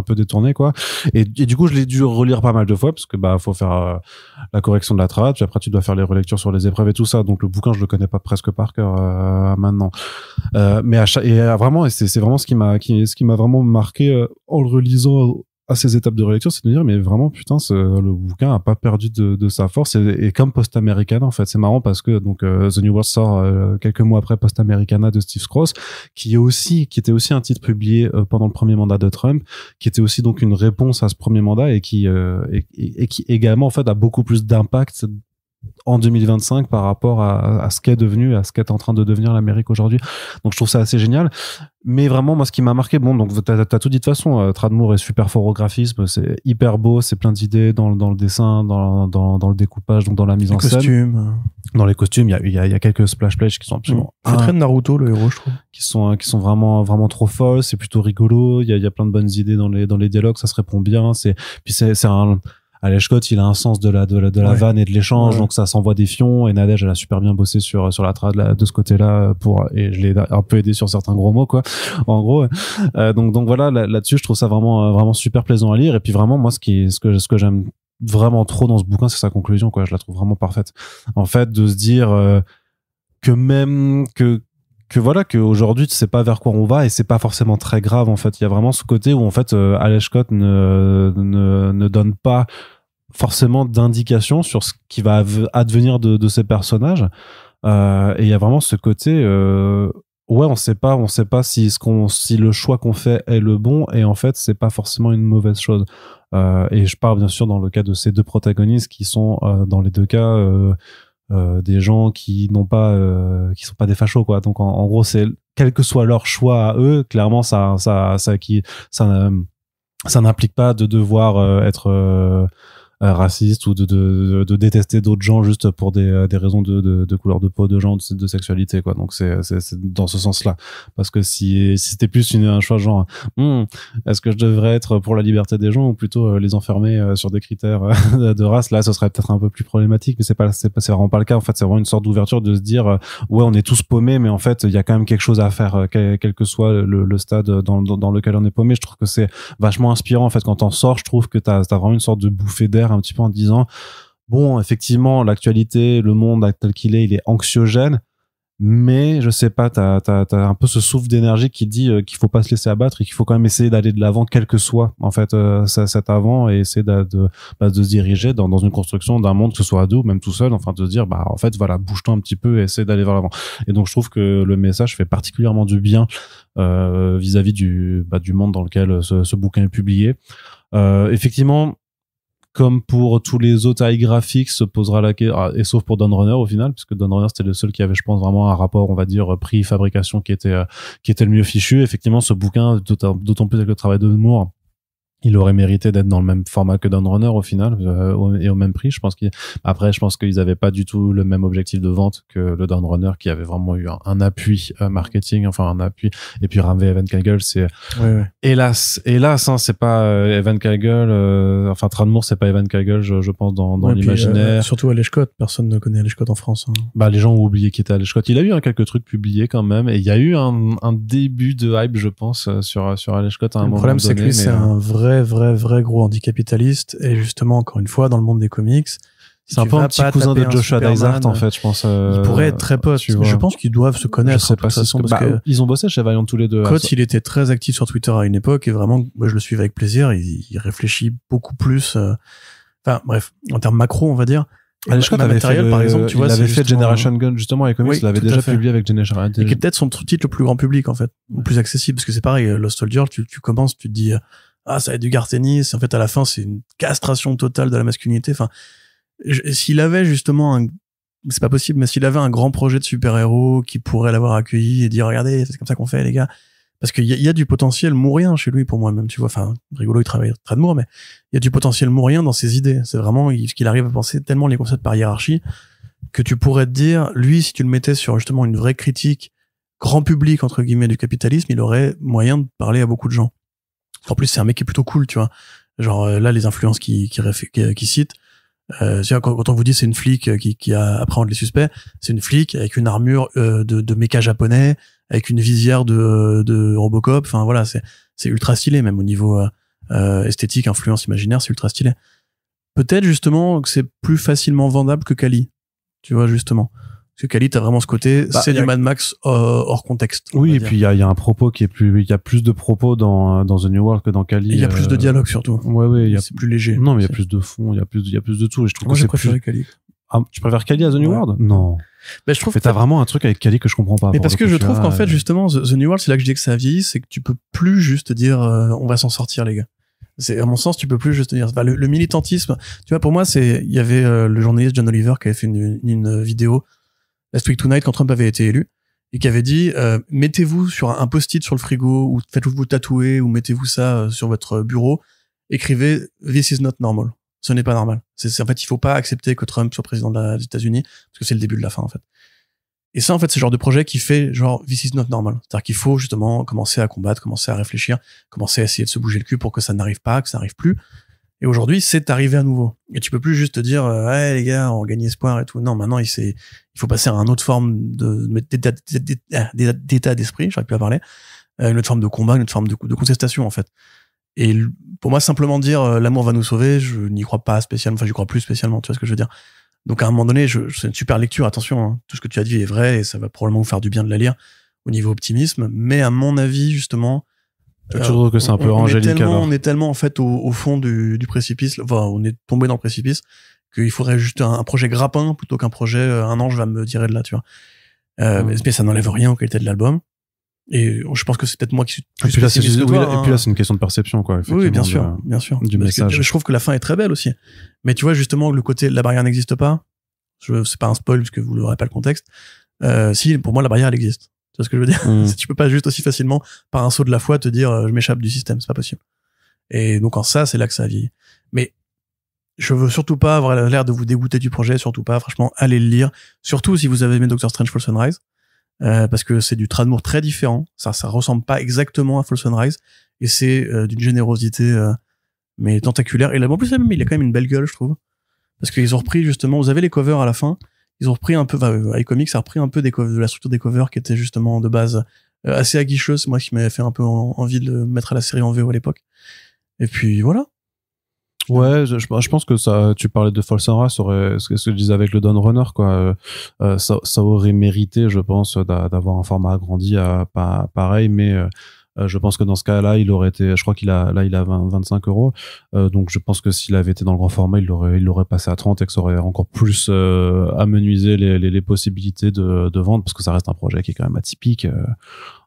peu détournée, quoi. Et du coup, je l'ai dû relire pas mal de fois parce que, faut faire la correction de la trad. Puis après, tu dois faire les relectures sur les épreuves et tout ça. Donc, le bouquin, je le connais pas presque par cœur, maintenant. Mais vraiment, et c'est vraiment ce qui m'a vraiment marqué, en le relisant à ces étapes de relecture, c'est de me dire mais vraiment putain le bouquin a pas perdu de sa force et comme Post Americana en fait. C'est marrant parce que donc The New World sort quelques mois après Post Americana de Steve Skroce, qui était aussi un titre publié pendant le premier mandat de Trump, qui était aussi donc une réponse à ce premier mandat et qui également en fait a beaucoup plus d'impact en 2025 par rapport à ce ce qu'est en train de devenir l'Amérique aujourd'hui. Donc je trouve ça assez génial. Mais vraiment, moi, ce qui m'a marqué, donc t'as tout dit de toute façon, Tradmoor est super fort au graphisme, c'est hyper beau, c'est plein d'idées dans le dessin, dans le découpage, donc dans la mise en scène. Dans les costumes, il y a quelques splash pages qui sont absolument... C'est très Naruto, le héros, je trouve. Qui sont vraiment, vraiment trop folles, c'est plutôt rigolo, il y a plein de bonnes idées dans les dialogues, ça se répond bien, c'est Aleš Kod, il a un sens de la vanne et de l'échange, donc ça s'envoie des fions, et Nadège, elle a super bien bossé sur la trad de ce côté-là et je l'ai un peu aidé sur certains gros mots, quoi. En gros, donc voilà, là-dessus, je trouve ça vraiment, vraiment super plaisant à lire, et puis vraiment, moi, ce que j'aime vraiment trop dans ce bouquin, c'est sa conclusion, quoi. Je la trouve vraiment parfaite. En fait, de se dire, que voilà, que aujourd'hui tu sais pas vers quoi on va et c'est pas forcément très grave en fait. Il y a vraiment ce côté où en fait Aleš Kod ne donne pas forcément d'indication sur ce qui va advenir de ces personnages, et il y a vraiment ce côté on sait pas si le choix qu'on fait est le bon, et en fait c'est pas forcément une mauvaise chose, et je parle bien sûr dans le cas de ces deux protagonistes qui sont dans les deux cas des gens qui sont pas des fachos, quoi. Donc en gros, c'est quel que soit leur choix à eux, clairement ça n'implique pas de devoir être raciste ou de détester d'autres gens juste pour des raisons de couleur de peau, de genre, de sexualité, quoi. Donc c'est dans ce sens-là. Parce que si c'était plus un choix genre, est-ce que je devrais être pour la liberté des gens ou plutôt les enfermer sur des critères de race, là, ce serait peut-être un peu plus problématique, mais c'est vraiment pas le cas. En fait, c'est vraiment une sorte d'ouverture de se dire, ouais, on est tous paumés, mais en fait, il y a quand même quelque chose à faire, quel que soit le stade dans lequel on est paumé. Je trouve que c'est vachement inspirant. En fait, quand t'en sors, je trouve que t'as vraiment une sorte de bouffée d'air un petit peu en te disant, bon, effectivement, l'actualité, le monde tel qu'il est, il est anxiogène, mais je sais pas, t'as un peu ce souffle d'énergie qui dit qu'il faut pas se laisser abattre et qu'il faut quand même essayer d'aller de l'avant, quel que soit en fait cet avant, et essayer de se diriger dans une construction d'un monde, que ce soit à deux ou même tout seul, enfin de se dire bah en fait voilà, bouge-toi un petit peu et essaie d'aller vers l'avant. Et donc je trouve que le message fait particulièrement du bien vis-à-vis du monde dans lequel ce bouquin est publié. Effectivement, comme pour tous les autres AI graphiques, se posera la question, et sauf pour Dawnrunner au final, puisque Dawnrunner c'était le seul qui avait, je pense, vraiment un rapport, on va dire, prix-fabrication qui était le mieux fichu. Effectivement, ce bouquin, d'autant plus avec le travail de Moore, il aurait mérité d'être dans le même format que Dawnrunner au final, et au même prix. Je pense qu'ils avaient pas du tout le même objectif de vente que le Dawnrunner, qui avait vraiment eu un appui marketing, enfin un appui. Et puis Ramvé Evan Kagel, c'est hélas, hein, c'est pas Evan Kagel. Enfin Tran Moore, c'est pas Evan Kagel, je pense dans l'imaginaire. Surtout Alex Scott, personne ne connaît Alex Scott en France. Hein. Bah les gens ont oublié qui était Alex Scott. Il a eu quelques trucs publiés quand même, et il y a eu un début de hype, je pense, sur Alex Scott à un moment donné. Le problème, c'est que lui, c'est un vrai gros anticapitaliste, et justement, encore une fois, dans le monde des comics, c'est un peu un petit cousin de Joshua Dysart, en fait, je pense. Ils pourraient être très potes. Je pense qu'ils doivent se connaître. Je sais pas si ils ont bossé chez Valiant tous les deux. Coates, il était très actif sur Twitter à une époque, et vraiment, moi, je le suivais avec plaisir. Il réfléchit beaucoup plus. Enfin, bref, en termes macro, on va dire. Alex Scott avait fait, par exemple, tu vois, il avait fait Generation Gun, justement, avec comics, il l'avait déjà publié avec Generation Gun. Et qui est peut-être son titre le plus grand public, en fait, le plus accessible, parce que c'est pareil, Lost Soldier, tu commences, tu te dis, ça va être du Garth Ennis, en fait, à la fin, c'est une castration totale de la masculinité. Enfin, s'il avait justement c'est pas possible, mais s'il avait un grand projet de super-héros qui pourrait l'avoir accueilli et dire, regardez, c'est comme ça qu'on fait, les gars. Parce qu'il y a du potentiel mourien chez lui, pour moi, même, tu vois. Enfin, rigolo, il travaille très de Moore, mais il y a du potentiel mourien dans ses idées. C'est vraiment ce qu'il arrive à penser tellement les concepts par hiérarchie que tu pourrais te dire, lui, si tu le mettais sur justement une vraie critique grand public, entre guillemets, du capitalisme, il aurait moyen de parler à beaucoup de gens. En plus, c'est un mec qui est plutôt cool, tu vois. Genre, là, les influences qu'il cite, quand on vous dit c'est une flic qui appréhende les suspects, c'est une flic avec une armure de méca japonais, avec une visière de Robocop. Enfin voilà, c'est ultra stylé, même au niveau esthétique, influence imaginaire, c'est ultra stylé. Peut-être justement que c'est plus facilement vendable que Kali, tu vois, justement. Parce que Kali, t'as vraiment ce côté, c'est du Mad Max hors contexte. Oui, et puis il y a un propos qui est il y a plus de propos dans The New World que dans Kali. Il y a plus de dialogue surtout. Ouais, c'est plus léger. Non, mais il y a plus de fond, il y a plus de tout. Et je trouve Moi, que j'ai préféré Kali. Ah, tu préfères Kali à The New World? Non. Ben, je trouve que t'as vraiment un truc avec Kali que je comprends pas. Mais parce que je trouve qu'en fait, justement, The New World, c'est là que je dis que ça vieillit, c'est que tu peux plus juste dire, on va s'en sortir, les gars. C'est, à mon sens, tu peux plus juste dire, le militantisme, tu vois, pour moi, il y avait le journaliste John Oliver qui avait fait une vidéo Last Week Tonight quand Trump avait été élu et qui avait dit mettez-vous sur un post-it sur le frigo ou faites-vous tatouer ou mettez-vous ça sur votre bureau, écrivez This is not normal. Ce n'est pas normal. En fait, il faut pas accepter que Trump soit président des États-Unis parce que c'est le début de la fin en fait. Et ça en fait, c'est le genre de projet qui fait genre This is not normal. C'est-à-dire qu'il faut justement commencer à combattre, commencer à réfléchir, commencer à essayer de se bouger le cul pour que ça n'arrive pas, que ça n'arrive plus. Et aujourd'hui, c'est arrivé à nouveau. Et tu peux plus juste te dire, ouais, les gars, on gagne espoir et tout. Non, maintenant, il faut passer à une autre forme d'état d'esprit, j'arrive plus à parler, une autre forme de combat, une autre forme de contestation, en fait. Et pour moi, simplement dire, l'amour va nous sauver, je n'y crois pas spécialement, enfin, j'y crois plus spécialement, tu vois ce que je veux dire. Donc, à un moment donné, c'est une super lecture, attention, hein, tout ce que tu as dit est vrai et ça va probablement vous faire du bien de la lire au niveau optimisme. Mais à mon avis, justement, je trouve que c'est un peu angélique. On est tellement en fait au fond du précipice, enfin on est tombé dans le précipice qu'il faudrait juste un projet grappin plutôt qu'un projet un ange va me tirer de là, tu vois. Mais ça n'enlève rien aux qualités de l'album. Et je pense que c'est peut-être moi qui suis plus pessimiste que toi. Et puis là, c'est une question de perception, quoi. Oui, bien sûr. Du message. Je trouve que la fin est très belle aussi. Mais tu vois justement le côté la barrière n'existe pas. C'est pas un spoil parce que vous n'aurez pas le contexte. Si pour moi la barrière elle existe. Tu vois ce que je veux dire? Tu peux pas juste aussi facilement, par un saut de la foi, te dire, je m'échappe du système. C'est pas possible. Et donc, en ça, c'est là que ça vieillit. Mais, je veux surtout pas avoir l'air de vous dégoûter du projet, surtout pas. Franchement, allez le lire. Surtout si vous avez aimé Doctor Strange Full Sunrise. Parce que c'est du Trademour très différent. Ça ressemble pas exactement à Full Sunrise. Et c'est d'une générosité, mais tentaculaire. Et là, en plus, même, il a quand même une belle gueule, je trouve. Parce qu'ils ont repris, justement, vous avez les covers à la fin. Ils ont repris un peu, iComics a repris un peu de la structure des covers qui était justement de base assez aguicheuse. C'est moi qui m'avait fait un peu envie de mettre la série en VO à l'époque. Et puis, voilà. Ouais, je pense que ça, tu parlais de Full Sunrise, ce que je disais avec le Dawn Runner, quoi. Ça aurait mérité, je pense, d'avoir un format agrandi pareil, mais je pense que dans ce cas-là, il aurait été, je crois qu'il a 25 euros. Donc je pense que s'il avait été dans le grand format, il l'aurait passé à 30 et que ça aurait encore plus amenuisé les possibilités de vente, parce que ça reste un projet qui est quand même atypique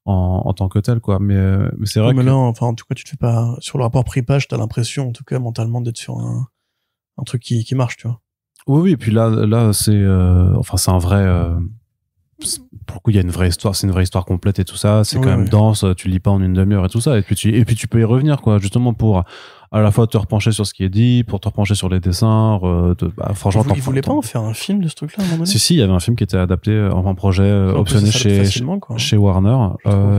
en tant que tel, quoi. Mais c'est vrai mais là, enfin, en tout cas, tu te fais pas, sur le rapport prix-page, t'as l'impression, en tout cas, mentalement, d'être sur un truc qui marche, tu vois. Oui, et puis là, c'est un vrai, pour le coup, il y a une vraie histoire, c'est une vraie histoire complète et tout ça, c'est quand même dense, tu lis pas en une demi-heure et tout ça, et puis tu peux y revenir, quoi, justement pour à la fois te repencher sur ce qui est dit, pour te repencher sur les dessins, franchement, ils voulaient pas en faire un film de ce truc-là, à un moment donné? Si, il y avait un film qui était adapté en projet optionné chez Warner,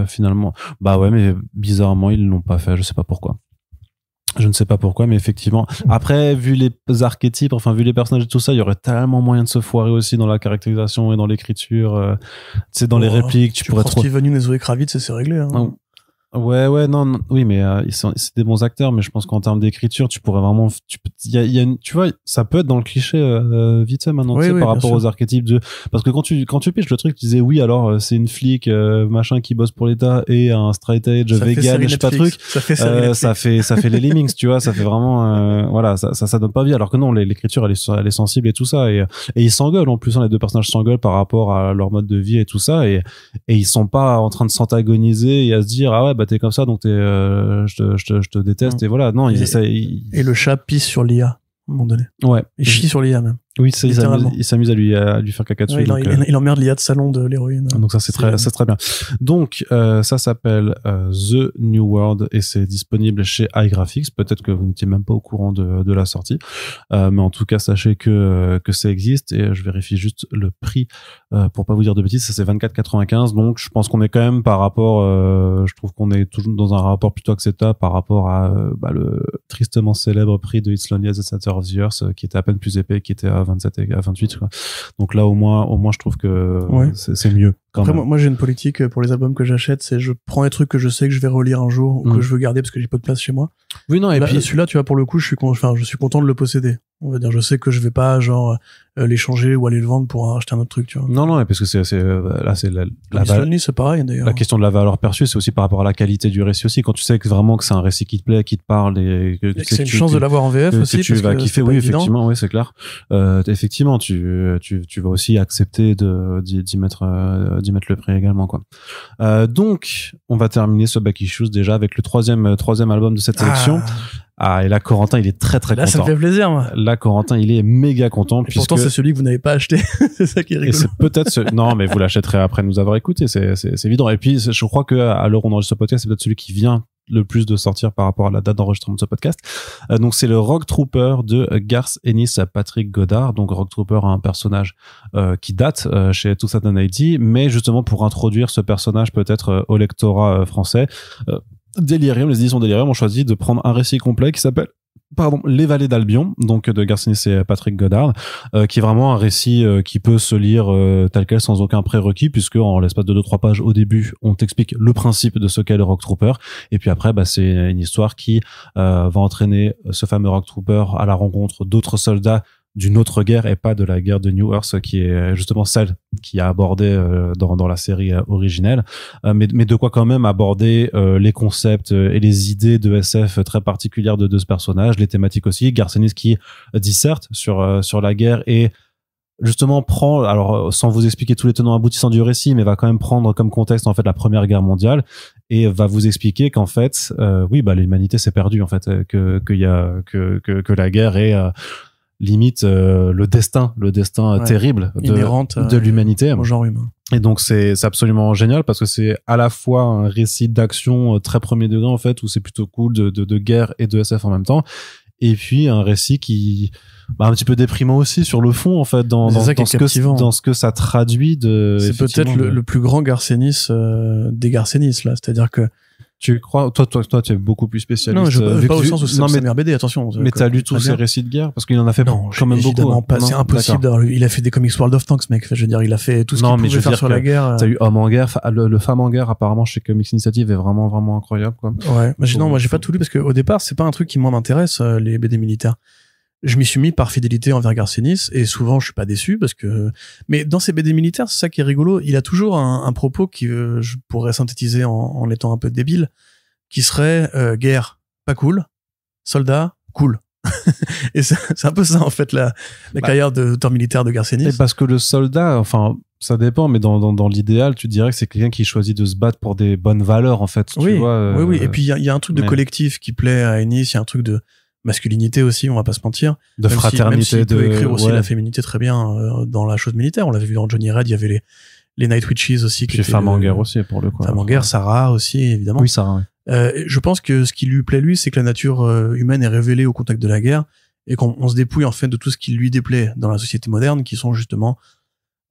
finalement. Bah ouais, mais bizarrement, ils l'ont pas fait, je sais pas pourquoi. Je ne sais pas pourquoi, mais effectivement. Après, vu les archétypes, enfin, vu les personnages et tout ça, il y aurait tellement moyen de se foirer aussi dans la caractérisation et dans l'écriture. Tu sais, dans les répliques, tu pourrais trop... Steven Yeun et Zoé Kravitz, c'est réglé, hein. Non. Ouais, non, oui, mais c'est des bons acteurs, mais je pense qu'en termes d'écriture, tu pourrais vraiment, tu vois, ça peut être dans le cliché vite fait maintenant, tu sais, par rapport aux archétypes parce que quand tu pitches le truc, tu disais oui, alors c'est une flic machin qui bosse pour l'État et un straight edge vegan, je sais pas truc, ça fait les Lemmings, tu vois, ça fait vraiment voilà, ça donne pas vie, alors que non, l'écriture elle est sensible et tout ça, et ils s'engueulent en plus, hein, les deux personnages s'engueulent par rapport à leur mode de vie et tout ça, et ils sont pas en train de s'antagoniser et à se dire ah ouais, bah t'es comme ça, donc je te déteste, et voilà. Non, et le chat pisse sur l'IA à un moment donné. Ouais. Il chie sur l'IA même. Oui, il s'amuse à lui faire caca dessus. Ouais, il emmerde l'IA de salon de l'héroïne. Donc ça c'est très bien. Donc ça s'appelle The New World et c'est disponible chez iGraphics. Peut-être que vous n'étiez même pas au courant de la sortie, mais en tout cas sachez que ça existe, et je vérifie juste le prix pour pas vous dire de bêtises. Ça c'est 24,95. Donc je pense qu'on est quand même par rapport, je trouve qu'on est toujours dans un rapport plutôt acceptable par rapport à le tristement célèbre prix de It's Lonely as the Center of the Earth, qui était à peine plus épais, qui était à 27 et à 28, quoi. Donc là au moins je trouve que c'est mieux. Après moi j'ai une politique pour les albums que j'achète, c'est je prends les trucs que je sais que je vais relire un jour ou que je veux garder parce que j'ai pas de place chez moi. Oui, non, et là, puis celui-là, tu vois, pour le coup, je suis content de le posséder. On va dire, je sais que je vais pas l'échanger ou aller le vendre pour acheter un autre truc, tu vois. Non, parce que c'est c'est pareil d'ailleurs. La question de la valeur perçue, c'est aussi par rapport à la qualité du récit aussi. Quand tu sais que vraiment que c'est un récit qui te plaît, qui te parle, et que c'est une chance de l'avoir en VF aussi, que tu vas kiffer. Oui, effectivement, oui, c'est clair. Effectivement, tu vas aussi accepter d'y mettre le prix également, quoi. Donc, on va terminer ce Back Issues déjà avec le troisième album de cette sélection. Et là, Corentin, il est très content. Là, ça me fait plaisir, moi. Là, Corentin, il est méga content. Pourtant, c'est celui que vous n'avez pas acheté. C'est ça qui est rigolo. Et c'est peut-être non, mais vous l'achèterez après nous avoir écouté. C'est évident. Et puis, je crois que à l'heure où on enregistre ce podcast, c'est peut-être celui qui vient le plus de sortir par rapport à la date d'enregistrement de ce podcast. Donc, c'est le Rogue Trooper de Garth Ennis à Patrick Goddard. Donc, Rogue Trooper a un personnage qui date chez 2080, mais justement pour introduire ce personnage peut-être au lectorat français. Delirium, les éditions Delirium ont choisi de prendre un récit complet qui s'appelle Les Vallées d'Albion, donc de Garth Ennis et Patrick Goddard, qui est vraiment un récit qui peut se lire tel quel sans aucun prérequis, puisque en l'espace de 2-3 pages au début, on t'explique le principe de ce qu'est le Rogue Trooper, et puis après, c'est une histoire qui va entraîner ce fameux Rogue Trooper à la rencontre d'autres soldats d'une autre guerre et pas de la guerre de New Earth, qui est justement celle qui a abordé dans la série originelle, mais de quoi quand même aborder les concepts et les idées de SF très particulières de ce personnage, les thématiques aussi. Garth Ennis qui disserte sur la guerre et justement prend, alors sans vous expliquer tous les tenants aboutissants du récit, mais va quand même prendre comme contexte en fait la Première Guerre mondiale et va vous expliquer qu'en fait l'humanité s'est perdue, en fait, que la guerre est limite le destin terrible de l'humanité au genre humain. Et donc c'est absolument génial parce que c'est à la fois un récit d'action très premier degré, en fait, où c'est plutôt cool de guerre et de SF en même temps, et puis un récit qui un petit peu déprimant aussi sur le fond en fait dans ce que ça traduit de. C'est peut-être le plus grand Garcenis des Garcenis là, c'est-à-dire que tu crois, toi, tu es beaucoup plus spécialiste. Non, pas au sens où c'est sa mère BD, attention. Mais t'as lu tous ces récits de guerre? Parce qu'il en a fait quand même beaucoup. Pas, c'est impossible. Il a fait des comics World of Tanks, mec. Je veux dire, il a fait tout ce qu'il pouvait faire sur la guerre. T'as eu Homme en guerre, le Femme en guerre, apparemment, chez Comics Initiative est vraiment, vraiment incroyable, quoi. Ouais. Moi, j'ai pas tout lu parce qu'au départ, c'est pas un truc qui, moi, m'intéresse, les BD militaires. Je m'y suis mis par fidélité envers Garcenis et souvent je suis pas déçu parce que mais dans ces BD militaires c'est ça qui est rigolo, il a toujours un propos qui je pourrais synthétiser en étant un peu débile, qui serait guerre pas cool, soldat cool. Et c'est un peu ça en fait la carrière d'auteur militaire de Garcenis. Parce que le soldat, enfin ça dépend, mais dans l'idéal tu dirais que c'est quelqu'un qui choisit de se battre pour des bonnes valeurs en fait. Oui, tu vois, oui. Et puis il y a un truc de collectif qui plaît à Ennis, il y a un truc de masculinité aussi, on va pas se mentir. De fraternité. Même s'il peut écrire aussi la féminité très bien dans la chose militaire. On l'avait vu dans Johnny Red, il y avait les Night Witches aussi. Puis Femme en guerre aussi, pour le coup. Femme en guerre, Sarah aussi, évidemment. Oui, Sarah, oui. Je pense que ce qui lui plaît, lui, c'est que la nature humaine est révélée au contact de la guerre et qu'on se dépouille, en fait, de tout ce qui lui déplaît dans la société moderne, qui sont justement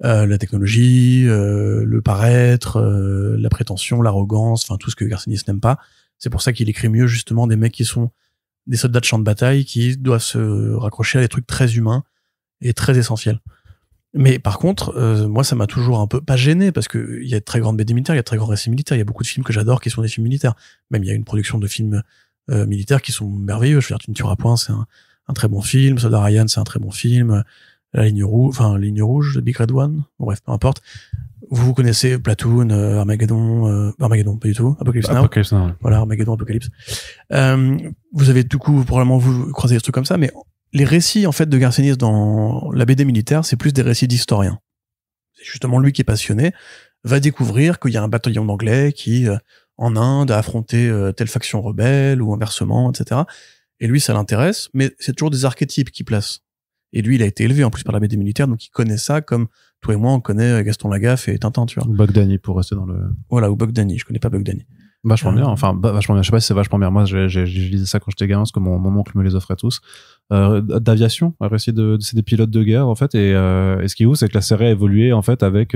la technologie, le paraître, la prétention, l'arrogance, enfin, tout ce que Garcenis n'aime pas. C'est pour ça qu'il écrit mieux, justement, des mecs qui sont des soldats de champ de bataille qui doivent se raccrocher à des trucs très humains et très essentiels. Mais par contre, moi, ça m'a toujours un peu pas gêné parce que il y a de très grandes BD militaires, il y a de très grands récits militaires, il y a beaucoup de films que j'adore qui sont des films militaires. Même il y a une production de films militaires qui sont merveilleux. Je veux dire, Tu ne tueras point, c'est un très bon film. Soldat Ryan, c'est un très bon film. La ligne rouge, Big Red One. Bon, bref, peu importe. Vous connaissez Platoon, Armageddon, pas du tout. Apocalypse Now. Ouais. Voilà, Armageddon, Apocalypse. Vous avez du coup probablement vous croisez des trucs comme ça, mais les récits en fait de Garcenis dans la BD militaire, c'est plus des récits d'historiens. C'est justement lui qui est passionné, va découvrir qu'il y a un bataillon d'anglais qui en Inde a affronté telle faction rebelle ou inversement, etc. Et lui, ça l'intéresse, mais c'est toujours des archétypes qu'il place. Et lui, il a été élevé en plus par la BD militaire, donc il connaît ça comme toi et moi, on connaît Gaston Lagaffe et Tintin, tu vois. Ou Bugdani pour rester dans le... Voilà, ou Bugdani, je connais pas Bugdani. Vachement bien, vachement bien. Je sais pas si c'est vachement bien. Moi, je lisais ça quand j'étais gamin, parce que mon oncle me les offrait tous. D'aviation, un récit c'est des pilotes de guerre, en fait, et ce qui est ouf, c'est que la série a évolué, en fait, avec,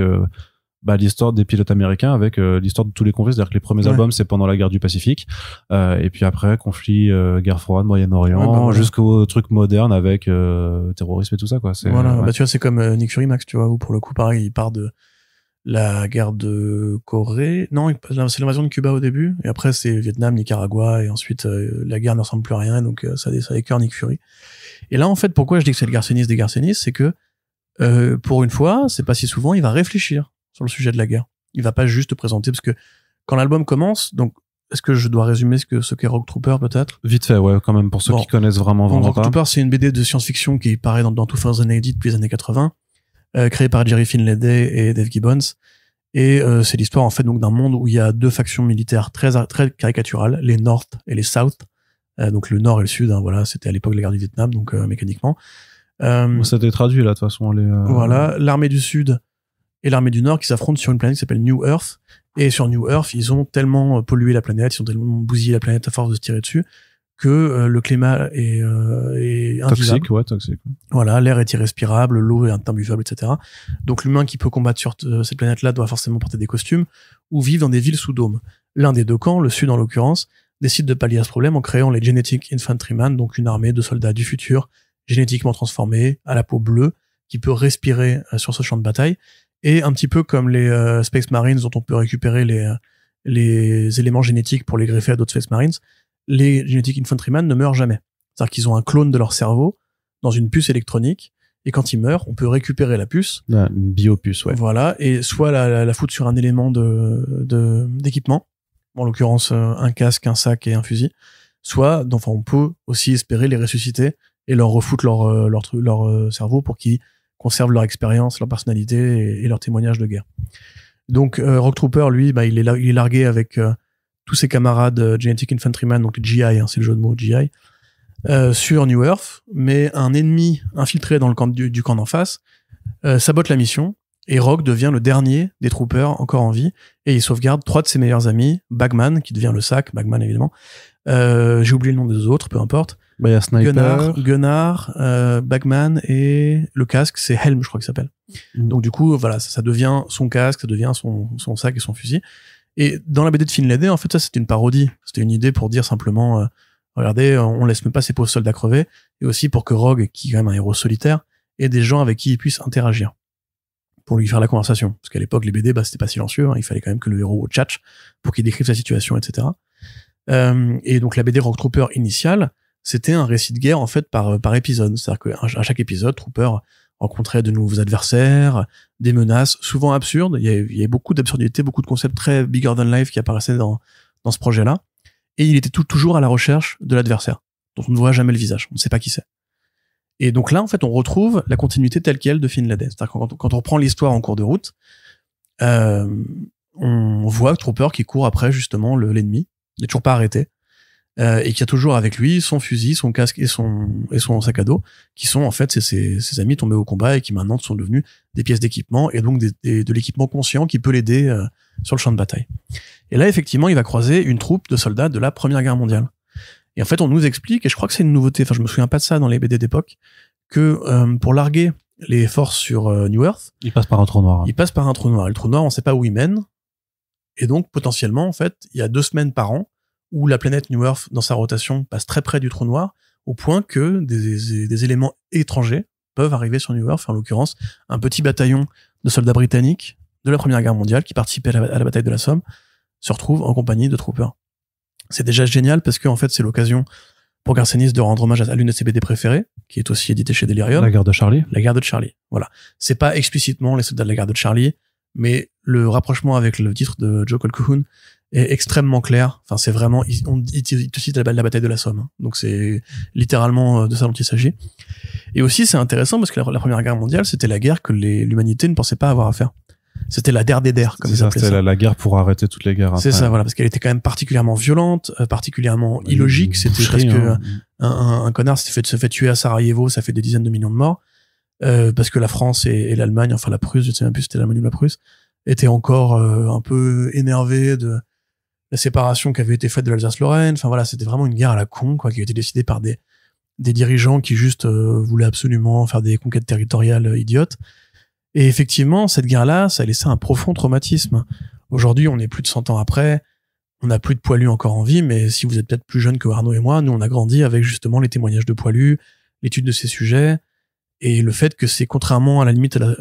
l'histoire des pilotes américains, avec l'histoire de tous les conflits. C'est-à-dire que les premiers albums, c'est pendant la guerre du Pacifique, et puis après, conflit, guerre froide, Moyen-Orient, jusqu'au truc moderne avec terrorisme et tout ça, quoi. Voilà, tu vois, c'est comme Nick Fury Max, tu vois, où pour le coup, pareil, il part de la guerre de Corée. Non, c'est l'invasion de Cuba au début, et après c'est Vietnam, Nicaragua, et ensuite la guerre ne ressemble plus à rien, donc ça écœure Nick Fury. Et là, en fait, pourquoi je dis que c'est le Garcenis des Garcenis, c'est que pour une fois, c'est pas si souvent, il va réfléchir sur le sujet de la guerre. Il va pas juste présenter, parce que quand l'album commence, donc est-ce que je dois résumer ce qu'est Rogue Trooper peut-être? Vite fait, ouais, quand même, pour ceux qui connaissent vraiment Rogue pas. Trooper, c'est une BD de science-fiction qui paraît dans 2080 depuis les années 80. Créé par Jerry Finlay et Dave Gibbons, et c'est l'histoire en fait donc d'un monde où il y a deux factions militaires très caricaturales, les North et les South. Donc le Nord et le Sud, hein, voilà, c'était à l'époque de la guerre du Vietnam, donc mécaniquement. Ça a été traduit là, de toute façon. Voilà, l'armée du Sud et l'armée du Nord qui s'affrontent sur une planète qui s'appelle New Earth. Et sur New Earth, ils ont tellement pollué la planète, ils ont tellement bousillé la planète à force de se tirer dessus, que le climat est invivable. Toxique. Voilà, l'air est irrespirable, l'eau est imbuvable, etc. Donc l'humain qui peut combattre sur cette planète-là doit forcément porter des costumes ou vivre dans des villes sous dôme. L'un des deux camps, le Sud en l'occurrence, décide de pallier à ce problème en créant les Genetic Infantrymen, donc une armée de soldats du futur, génétiquement transformés, à la peau bleue, qui peut respirer sur ce champ de bataille, et un petit peu comme les Space Marines dont on peut récupérer les éléments génétiques pour les greffer à d'autres Space Marines, les Genetic Infantrymen ne meurent jamais. C'est-à-dire qu'ils ont un clone de leur cerveau dans une puce électronique, et quand ils meurent, on peut récupérer la puce. Une biopuce, ouais. Voilà, et soit la foutre sur un élément d'équipement, en l'occurrence un casque, un sac et un fusil, soit, enfin, on peut aussi espérer les ressusciter et leur refoutre leur cerveau pour qu'ils conservent leur expérience, leur personnalité et leur témoignage de guerre. Donc Rogue Trooper, lui, il est largué avec tous ses camarades Genetic Infantryman, donc GI, hein, c'est le jeu de mots GI, sur New Earth, mais un ennemi infiltré dans le camp du camp d'en face sabote la mission, et Rogue devient le dernier des troopers encore en vie, et il sauvegarde 3 de ses meilleurs amis, Bagman, qui devient le sac, Bagman évidemment, j'ai oublié le nom des autres, peu importe, Bah, il y a Sniper. Gunnar, Bagman et le casque, c'est Helm, je crois qu'il s'appelle. Donc du coup, voilà, ça devient son casque, ça devient son sac et son fusil. Et dans la BD de Finlay, en fait, ça c'était une parodie. C'était une idée pour dire simplement, regardez, on laisse même pas ses pauvres soldats crever, et aussi pour que Rogue, qui est quand même un héros solitaire, ait des gens avec qui il puisse interagir pour lui faire la conversation. Parce qu'à l'époque, les BD, c'était pas silencieux, hein, il fallait quand même que le héros tchatche pour qu'il décrive sa situation, etc. Et donc la BD Rogue Trooper initiale, c'était un récit de guerre en fait par épisode. C'est-à-dire qu'à chaque épisode, Trooper rencontrait de nouveaux adversaires, des menaces, souvent absurdes. Il y avait beaucoup d'absurdités, beaucoup de concepts très bigger than life qui apparaissaient dans ce projet-là. Et il était toujours à la recherche de l'adversaire, dont on ne voit jamais le visage. On ne sait pas qui c'est. Et donc là, en fait, on retrouve la continuité telle quelle de Finlay. C'est-à-dire que quand on reprend l'histoire en cours de route, on voit Trooper qui court après justement l'ennemi. Il n'est toujours pas arrêté. Et qui a toujours avec lui son fusil, son casque et son sac à dos, qui sont en fait ses amis tombés au combat et qui maintenant sont devenus des pièces d'équipement et donc de l'équipement conscient qui peut l'aider sur le champ de bataille. Et là, effectivement, il va croiser une troupe de soldats de la Première Guerre mondiale. Et en fait, on nous explique, et je crois que c'est une nouveauté, enfin je me souviens pas de ça dans les BD d'époque, que pour larguer les forces sur New Earth, il passe par un trou noir. Il passe par un trou noir. Et le trou noir, on sait pas où il mène. Et donc, potentiellement, en fait, il y a 2 semaines par an où la planète New Earth, dans sa rotation, passe très près du trou noir, au point que des éléments étrangers peuvent arriver sur New Earth, en l'occurrence, un petit bataillon de soldats britanniques de la Première Guerre mondiale qui participaient à la bataille de la Somme, se retrouve en compagnie de Troopers. C'est déjà génial parce que, en fait, c'est l'occasion pour Garcenis de rendre hommage à l'une de ses BD préférées, qui est aussi éditée chez Delirium. La guerre de Charlie. La guerre de Charlie. Voilà. C'est pas explicitement les soldats de la guerre de Charlie, mais le rapprochement avec le titre de Joe Colquhoun est extrêmement clair. Enfin, c'est vraiment, il te cite la bataille de la Somme. Hein. Donc c'est littéralement de ça dont il s'agit. Et aussi, c'est intéressant parce que la Première Guerre mondiale, c'était la guerre que l'humanité ne pensait pas avoir à faire. C'était la der des der, comme ils appelaient ça. C'était la guerre pour arrêter toutes les guerres. Après. C'est ça, voilà, parce qu'elle était quand même particulièrement violente, particulièrement illogique. C'était presque un connard se fait tuer à Sarajevo, ça fait des dizaines de millions de morts, parce que la France et l'Allemagne, enfin la Prusse, je ne sais même plus si c'était l'Allemagne ou la Prusse, étaient encore un peu énervés de la séparation qui avait été faite de l'Alsace-Lorraine. Enfin voilà, c'était vraiment une guerre à la con, quoi, qui a été décidée par des dirigeants qui juste voulaient absolument faire des conquêtes territoriales idiotes. Et effectivement, cette guerre-là, ça a laissé un profond traumatisme. Aujourd'hui, on est plus de 100 ans après, on n'a plus de poilus encore en vie, mais si vous êtes peut-être plus jeune que Arnaud et moi, nous, on a grandi avec justement les témoignages de poilus, l'étude de ces sujets, et le fait que c'est, contrairement à la limite à la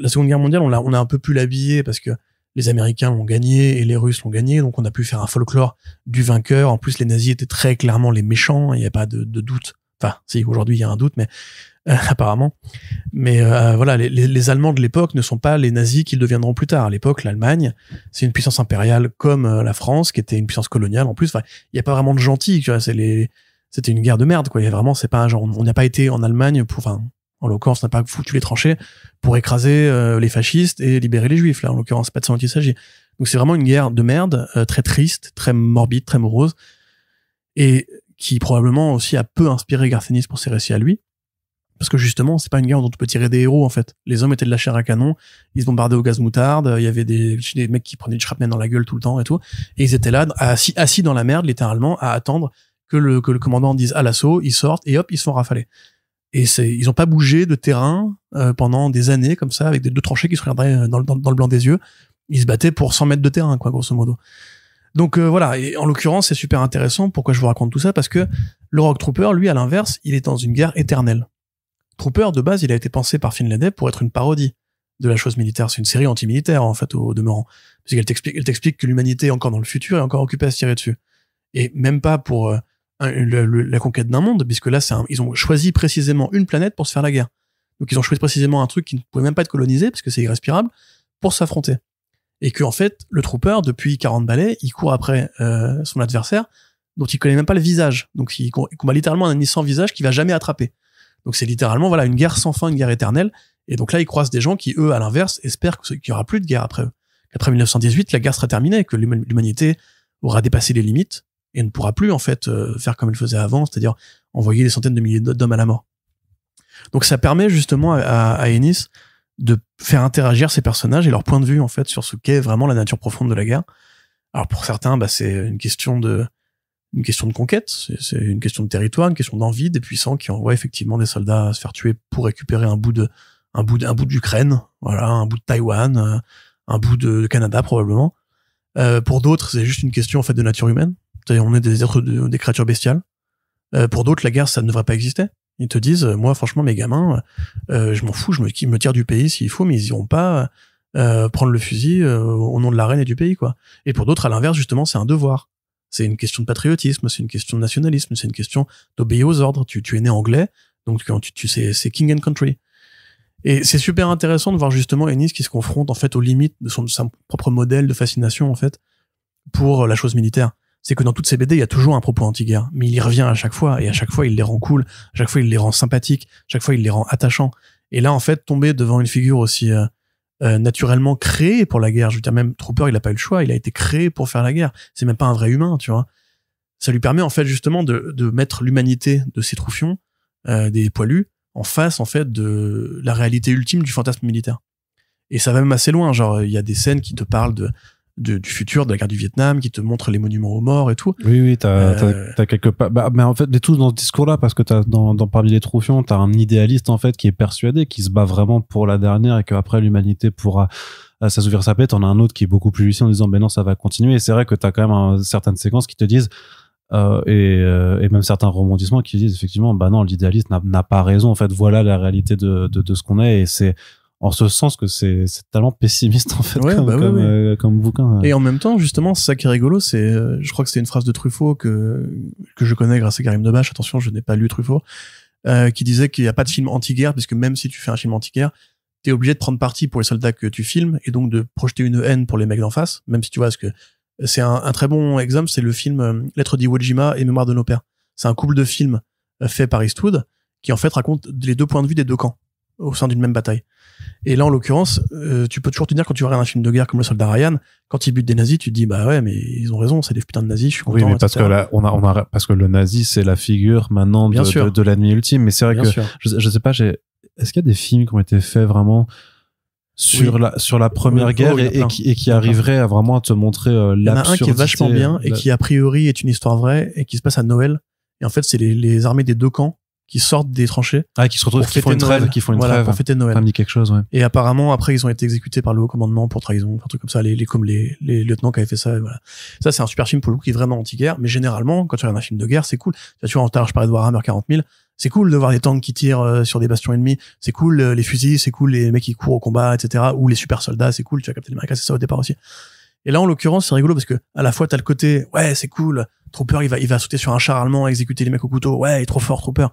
Seconde Guerre mondiale, on a un peu pu l'habiller parce que les Américains l'ont gagné et les Russes l'ont gagné, donc on a pu faire un folklore du vainqueur. En plus, les nazis étaient très clairement les méchants, il n'y a pas de doute. Enfin, si, aujourd'hui, il y a un doute, mais apparemment. Mais voilà, les Allemands de l'époque ne sont pas les nazis qu'ils deviendront plus tard. À l'époque, l'Allemagne, c'est une puissance impériale comme la France, qui était une puissance coloniale. En plus, il n'y a pas vraiment de gentils. Tu vois, c'était une guerre de merde, quoi. Il y a vraiment, c'est pas un genre. On n'a pas été en Allemagne en l'occurrence, on n'a pas foutu les tranchées pour écraser les fascistes et libérer les juifs. Là, en l'occurrence, c'est pas de ça dont il s'agit. Donc c'est vraiment une guerre de merde, très triste, très morbide, très morose, et qui probablement aussi a peu inspiré Garcenis pour ses récits à lui. Parce que justement, c'est pas une guerre dont on peut tirer des héros, en fait. Les hommes étaient de la chair à canon, ils se bombardaient au gaz moutarde, il y avait des mecs qui prenaient du shrapnel dans la gueule tout le temps et tout, et ils étaient là, assis dans la merde, littéralement, à attendre que le commandant dise à l'assaut, ils sortent, et hop, ils se font rafaler. Et ils ont pas bougé de terrain pendant des années, comme ça, avec deux tranchées qui se regardaient dans le blanc des yeux. Ils se battaient pour 100 mètres de terrain, quoi, grosso modo. Donc voilà, et en l'occurrence, c'est super intéressant. Pourquoi je vous raconte tout ça? Parce que le Rogue Trooper, lui, à l'inverse, il est dans une guerre éternelle. Trooper, de base, il a été pensé par Finlay pour être une parodie de la chose militaire. C'est une série anti-militaire, en fait, au demeurant. Parce qu'elle t'explique que l'humanité est encore dans le futur et encore occupée à se tirer dessus. Et même pas pour la conquête d'un monde, puisque là, ils ont choisi précisément une planète pour se faire la guerre. Donc ils ont choisi précisément un truc qui ne pouvait même pas être colonisé, parce que c'est irrespirable, pour s'affronter. Et que en fait, le Trooper, depuis 40 balais, il court après son adversaire, dont il connaît même pas le visage. Donc il combat littéralement un ennemi sans visage qu'il va jamais attraper. Donc c'est littéralement voilà une guerre sans fin, une guerre éternelle. Et donc là, ils croisent des gens qui, eux, à l'inverse, espèrent qu'il y aura plus de guerre après eux. Qu'après 1918, la guerre sera terminée, que l'humanité aura dépassé les limites et ne pourra plus en fait faire comme elle faisait avant, c'est-à-dire envoyer des centaines de milliers d'hommes à la mort. Donc ça permet justement à Ennis de faire interagir ces personnages et leur point de vue en fait sur ce qu'est vraiment la nature profonde de la guerre. Alors pour certains, c'est une question de une question de conquête, c'est une question de territoire, une question d'envie, des puissants qui envoient effectivement des soldats se faire tuer pour récupérer un bout d'Ukraine, voilà, un bout de Taïwan, un bout de Canada probablement. Pour d'autres, c'est juste une question en fait de nature humaine. On est des êtres, des créatures bestiales. Pour d'autres, la guerre, ça ne devrait pas exister. Ils te disent, moi, franchement, mes gamins, je m'en fous, ils me tirent du pays s'il faut, mais ils iront pas prendre le fusil au nom de la reine et du pays, quoi. Et pour d'autres, à l'inverse, justement, c'est un devoir. C'est une question de patriotisme, c'est une question de nationalisme, c'est une question d'obéir aux ordres. Tu es né anglais, donc quand tu sais, c'est king and country. Et c'est super intéressant de voir justement Ennis qui se confronte en fait aux limites de son propre modèle de fascination en fait pour la chose militaire. C'est que dans toutes ces BD, il y a toujours un propos anti-guerre, mais il y revient à chaque fois, et à chaque fois il les rend cool, à chaque fois il les rend sympathiques, à chaque fois il les rend attachants. Et là en fait, tomber devant une figure aussi naturellement créée pour la guerre, je veux dire même Trooper, il a pas eu le choix, il a été créé pour faire la guerre. C'est même pas un vrai humain, tu vois. Ça lui permet en fait justement de mettre l'humanité de ces troufions, des poilus, en face en fait de la réalité ultime du fantasme militaire. Et ça va même assez loin, genre il y a des scènes qui te parlent du futur, de la guerre du Vietnam, qui te montrent les monuments aux morts et tout. Oui, t'as quelques pas. Mais en fait, mais tout dans ce discours-là, parce que t'as dans parmi les troufions, t'as un idéaliste en fait qui est persuadé, qui se bat vraiment pour la dernière et qu'après l'humanité pourra s'assouvir sa paix. T'en as un autre qui est beaucoup plus lucide en disant ben non, ça va continuer. Et c'est vrai que t'as quand même certaines séquences qui te disent et même certains rebondissements qui disent effectivement bah non, l'idéaliste n'a pas raison, en fait voilà la réalité de ce qu'on est, et c'est en ce sens que c'est tellement pessimiste en fait, ouais, comme bouquin. Et en même temps justement c'est ça qui est rigolo, c'est je crois que c'est une phrase de Truffaut que je connais grâce à Karim Debache, attention je n'ai pas lu Truffaut, qui disait qu'il n'y a pas de film anti-guerre, puisque même si tu fais un film anti-guerre, t'es obligé de prendre parti pour les soldats que tu filmes et donc de projeter une haine pour les mecs d'en face, même si tu vois ce que c'est un très bon exemple, c'est le film Lettre d'Iwo Jima et Mémoire de nos pères. C'est un couple de films fait par Eastwood qui en fait raconte les deux points de vue des deux camps au sein d'une même bataille. Et là en l'occurrence, tu peux toujours te dire quand tu regardes un film de guerre comme Le Soldat Ryan, quand ils butent des nazis, tu te dis bah ouais mais ils ont raison, c'est des putins de nazis, je suis content. Oui, mais parce que là parce que le nazi c'est la figure maintenant de l'ennemi ultime, mais c'est vrai que je sais pas, est-ce qu'il y a des films qui ont été faits vraiment sur la première guerre et qui arriverait à vraiment te montrer l'absurdité. Il y en a un qui est vachement bien et qui a priori est une histoire vraie et qui se passe à Noël, et en fait c'est les armées des deux camps qui sortent des tranchées qui se retrouvent, qui font une trêve pour fêter Noël. Ça me dit quelque chose, ouais. Et apparemment après ils ont été exécutés par le haut commandement pour trahison, un truc comme ça, les lieutenants qui avaient fait ça, voilà. Ça c'est un super film pour le coup qui est vraiment anti-guerre, mais généralement quand tu regardes un film de guerre c'est cool. Tu vois en retard, je parlais de Warhammer 40 000. C'est cool de voir des tanks qui tirent sur des bastions ennemis, c'est cool les fusils, c'est cool les mecs qui courent au combat, etc. Ou les super soldats, c'est cool, tu vois, Captain America, c'est ça au départ aussi. Et là, en l'occurrence, c'est rigolo parce que à la fois t'as le côté, ouais, c'est cool, Trooper, il va sauter sur un char allemand, exécuter les mecs au couteau, ouais, il est trop fort, Trooper.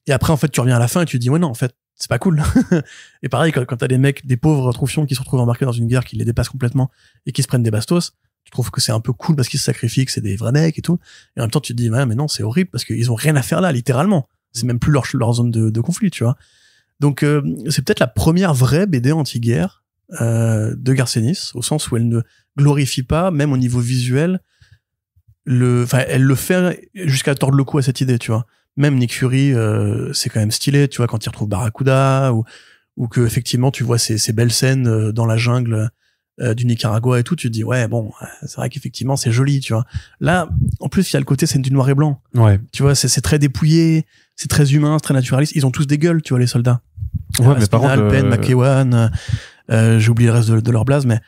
Et après, en fait, tu reviens à la fin et tu te dis, ouais, non, en fait, c'est pas cool. Et pareil, quand t'as des mecs, des pauvres troufions qui se retrouvent embarqués dans une guerre qui les dépasse complètement et qui se prennent des bastos, tu trouves que c'est un peu cool parce qu'ils se sacrifient, que c'est des vrais mecs et tout. Et en même temps, tu te dis, ouais, mais non, c'est horrible parce qu'ils ont rien à faire là, littéralement. C'est même plus leur zone de conflit, tu vois. Donc c'est peut-être la première vraie BD anti-guerre de Garcenis, au sens où elle ne glorifie pas, même au niveau visuel, elle le fait jusqu'à tordre le cou à cette idée, tu vois. Même Nick Fury, c'est quand même stylé, tu vois, quand il retrouve Barracuda, ou que effectivement tu vois ces belles scènes dans la jungle du Nicaragua et tout, tu te dis ouais bon, c'est vrai qu'effectivement c'est joli, tu vois. Là, en plus il y a le côté scène du noir et blanc. Ouais. Tu vois, c'est très dépouillé, c'est très humain, c'est très naturaliste. Ils ont tous des gueules, tu vois, les soldats. Ouais, mais par contre, Penn, McEwan, j'ai oublié le reste de leur blase, mais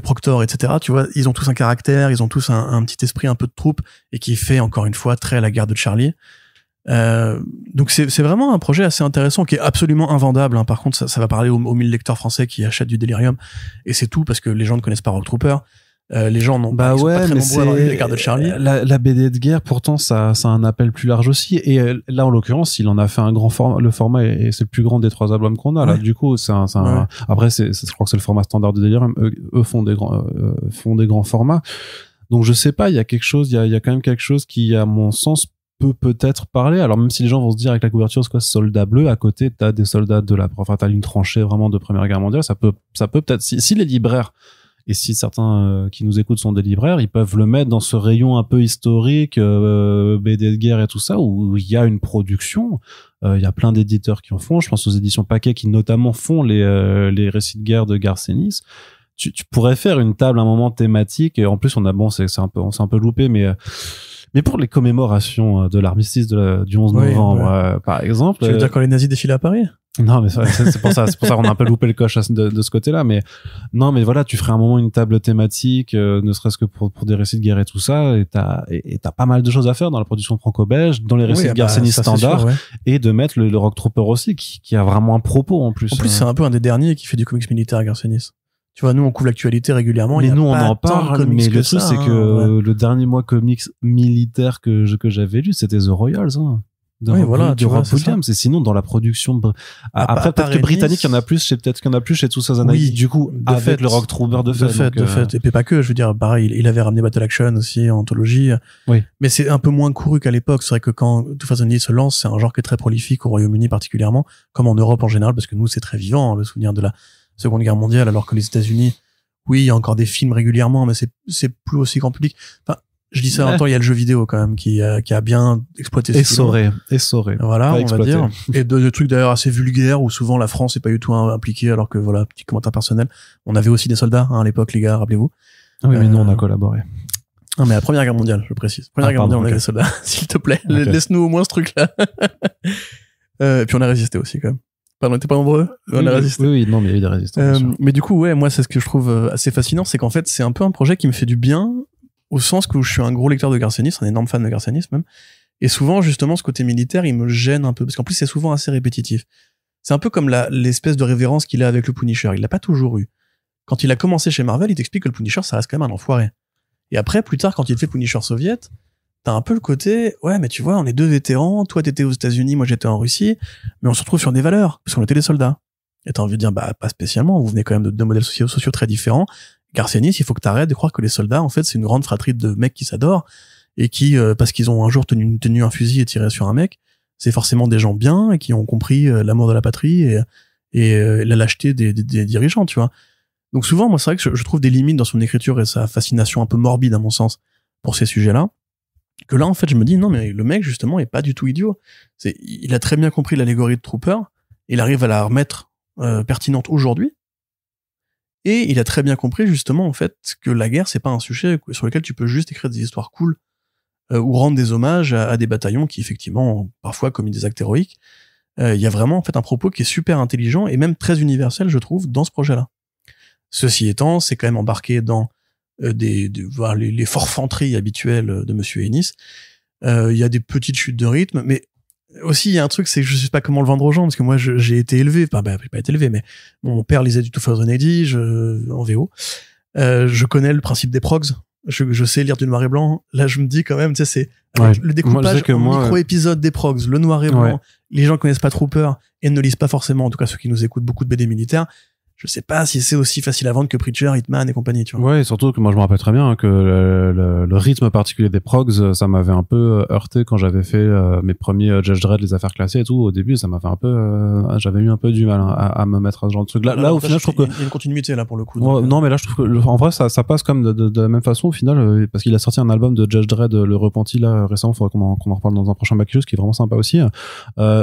Proctor, etc. Tu vois, ils ont tous un caractère, ils ont tous un petit esprit un peu de troupe et qui fait encore une fois très à la guerre de Charlie. Donc c'est vraiment un projet assez intéressant qui est absolument invendable, hein. Par contre ça va parler aux 1000 lecteurs français qui achètent du Delirium, et c'est tout parce que les gens ne connaissent pas Rogue Trooper. Les gens n'ont pas, ils sont pas très nombreux à avoir lu les gardes de Charlie. La BD de guerre pourtant ça a un appel plus large aussi, et là en l'occurrence il en a fait un grand format, le format et c'est le plus grand des 3 albums qu'on a là, du coup c'est après je crois que c'est le format standard de Delirium, eux font des grands formats, donc je sais pas, il y a quand même quelque chose qui à mon sens peut-être parler. Alors même si les gens vont se dire avec la couverture c'est quoi ce soldat bleu, à côté t'as des soldats t'as une tranchée vraiment de Première Guerre mondiale, ça peut peut-être si les libraires et si certains qui nous écoutent sont des libraires, ils peuvent le mettre dans ce rayon un peu historique, BD de guerre et tout ça, où il y a une production. Il y a plein d'éditeurs qui en font. Je pense aux éditions Paquet qui notamment font les récits de guerre de Garcenis. Tu pourrais faire une table à un moment thématique, et en plus on a c'est un peu loupé, mais Mais pour les commémorations de l'armistice du 11 novembre, par exemple. Tu veux dire quand les nazis défilaient à Paris? Non, mais c'est pour ça qu'on a un peu loupé le coche de ce côté-là. Mais non, mais voilà, tu ferais un moment une table thématique, ne serait-ce que pour des récits de guerre et tout ça, et t'as pas mal de choses à faire dans la production franco-belge, dans les récits de Garcenis standard, et de mettre le Rock Trooper aussi, qui a vraiment un propos en plus. En plus, c'est un peu un des derniers qui fait du comics militaire à Garcenis. Tu vois, nous, on couvre l'actualité régulièrement. Mais nous, on en parle, mais le truc, c'est que le dernier mois comics militaire que j'avais lu, c'était The Royals, hein. Oui, voilà, tu vois, Williams. Et sinon, dans la production, après, peut-être que britannique, il y en a plus, peut-être qu'il y en a plus chez Toussaint Zanaï. Du coup, avec le Rock Trooper de fait. Et puis pas que, je veux dire, pareil, il avait ramené Battle Action aussi en anthologie. Oui. Mais c'est un peu moins couru qu'à l'époque. C'est vrai que quand Toussaint Zanaï se lance, c'est un genre qui est très prolifique au Royaume-Uni particulièrement, comme en Europe en général, parce que nous, c'est très vivant, hein, le souvenir de la Seconde Guerre mondiale, alors que les États-Unis, oui, il y a encore des films régulièrement, mais c'est plus aussi grand public. Enfin, je dis ça en même temps, il y a le jeu vidéo quand même qui a bien exploité ce essoré. Voilà, on va dire. Et de trucs d'ailleurs assez vulgaires où souvent la France est pas du tout impliquée, alors que voilà, petit commentaire personnel. On avait aussi des soldats, hein, à l'époque, les gars, rappelez-vous. Oui, mais nous, on a collaboré. Non, mais la Première Guerre mondiale, je précise. Première Guerre mondiale, on avait des soldats. S'il te plaît, laisse-nous au moins ce truc-là. Et puis on a résisté aussi, quand même. On n'était pas nombreux, on a résisté. Oui, non, mais il y a eu des résistances. Mais du coup, ouais, moi, c'est ce que je trouve assez fascinant, c'est qu'en fait, c'est un peu un projet qui me fait du bien, au sens que je suis un gros lecteur de Garcenis, un énorme fan de Garcenis même. Et souvent, justement, ce côté militaire, il me gêne un peu, parce qu'en plus, c'est souvent assez répétitif. C'est un peu comme l'espèce de révérence qu'il a avec le Punisher. Il l'a pas toujours eu. Quand il a commencé chez Marvel, il t'explique que le Punisher, ça reste quand même un enfoiré. Et après, plus tard, quand il fait Punisher soviète, t'as un peu le côté, ouais, mais tu vois, on est deux vétérans, toi t'étais aux États-Unis, moi j'étais en Russie, mais on se retrouve sur des valeurs, parce qu'on était des soldats. Et t'as envie de dire, bah, pas spécialement, vous venez quand même de deux modèles sociaux très différents. Garcenis, il faut que t'arrêtes de croire que les soldats, en fait, c'est une grande fratrie de mecs qui s'adorent, et qui, parce qu'ils ont un jour tenu un fusil et tiré sur un mec, c'est forcément des gens bien, et qui ont compris l'amour de la patrie, et la lâcheté des dirigeants, tu vois. Donc souvent, moi, c'est vrai que je trouve des limites dans son écriture et sa fascination un peu morbide, à mon sens, pour ces sujets-là. Que là, en fait, je me dis, non, mais le mec, justement, est pas du tout idiot. Il a très bien compris l'allégorie de Trooper, il arrive à la remettre pertinente aujourd'hui, et il a très bien compris, justement, en fait, que la guerre, c'est pas un sujet sur lequel tu peux juste écrire des histoires cool, ou rendre des hommages à des bataillons qui, effectivement, parfois commis des actes héroïques. Il y a vraiment, en fait, un propos qui est super intelligent, et même très universel, je trouve, dans ce projet-là. Ceci étant, c'est quand même embarqué dans les forfanteries habituelles de Monsieur Ennis. Il y a des petites chutes de rythme, mais aussi il y a un truc, c'est que je sais pas comment le vendre aux gens, parce que moi j'ai été élevé, j'ai pas été élevé, mais mon père lisait du 2080 en VO. Je connais le principe des progs. Je sais lire du noir et blanc. Là, je me dis quand même, tu sais, c'est le découpage en micro-épisodes des progs, le noir et blanc. Les gens connaissent pas Trooper et ne lisent pas forcément, en tout cas ceux qui nous écoutent, beaucoup de BD militaires. Je sais pas si c'est aussi facile à vendre que Preacher, Hitman et compagnie, tu vois. Ouais, surtout que moi je me rappelle très bien que le rythme particulier des progs, ça m'avait un peu heurté quand j'avais fait mes premiers Judge Dredd, les affaires classées et tout. Au début, ça m'avait un peu, j'avais eu un peu du mal à me mettre à ce genre de truc. Là, au final, je trouve que il y a une continuité là pour le coup. Non, mais là, je trouve que en vrai, ça passe comme de la même façon au final, parce qu'il a sorti un album de Judge Dredd, Le Repenti là récemment. Faudrait qu'on en reparle dans un prochain Back-Issues, qui est vraiment sympa aussi,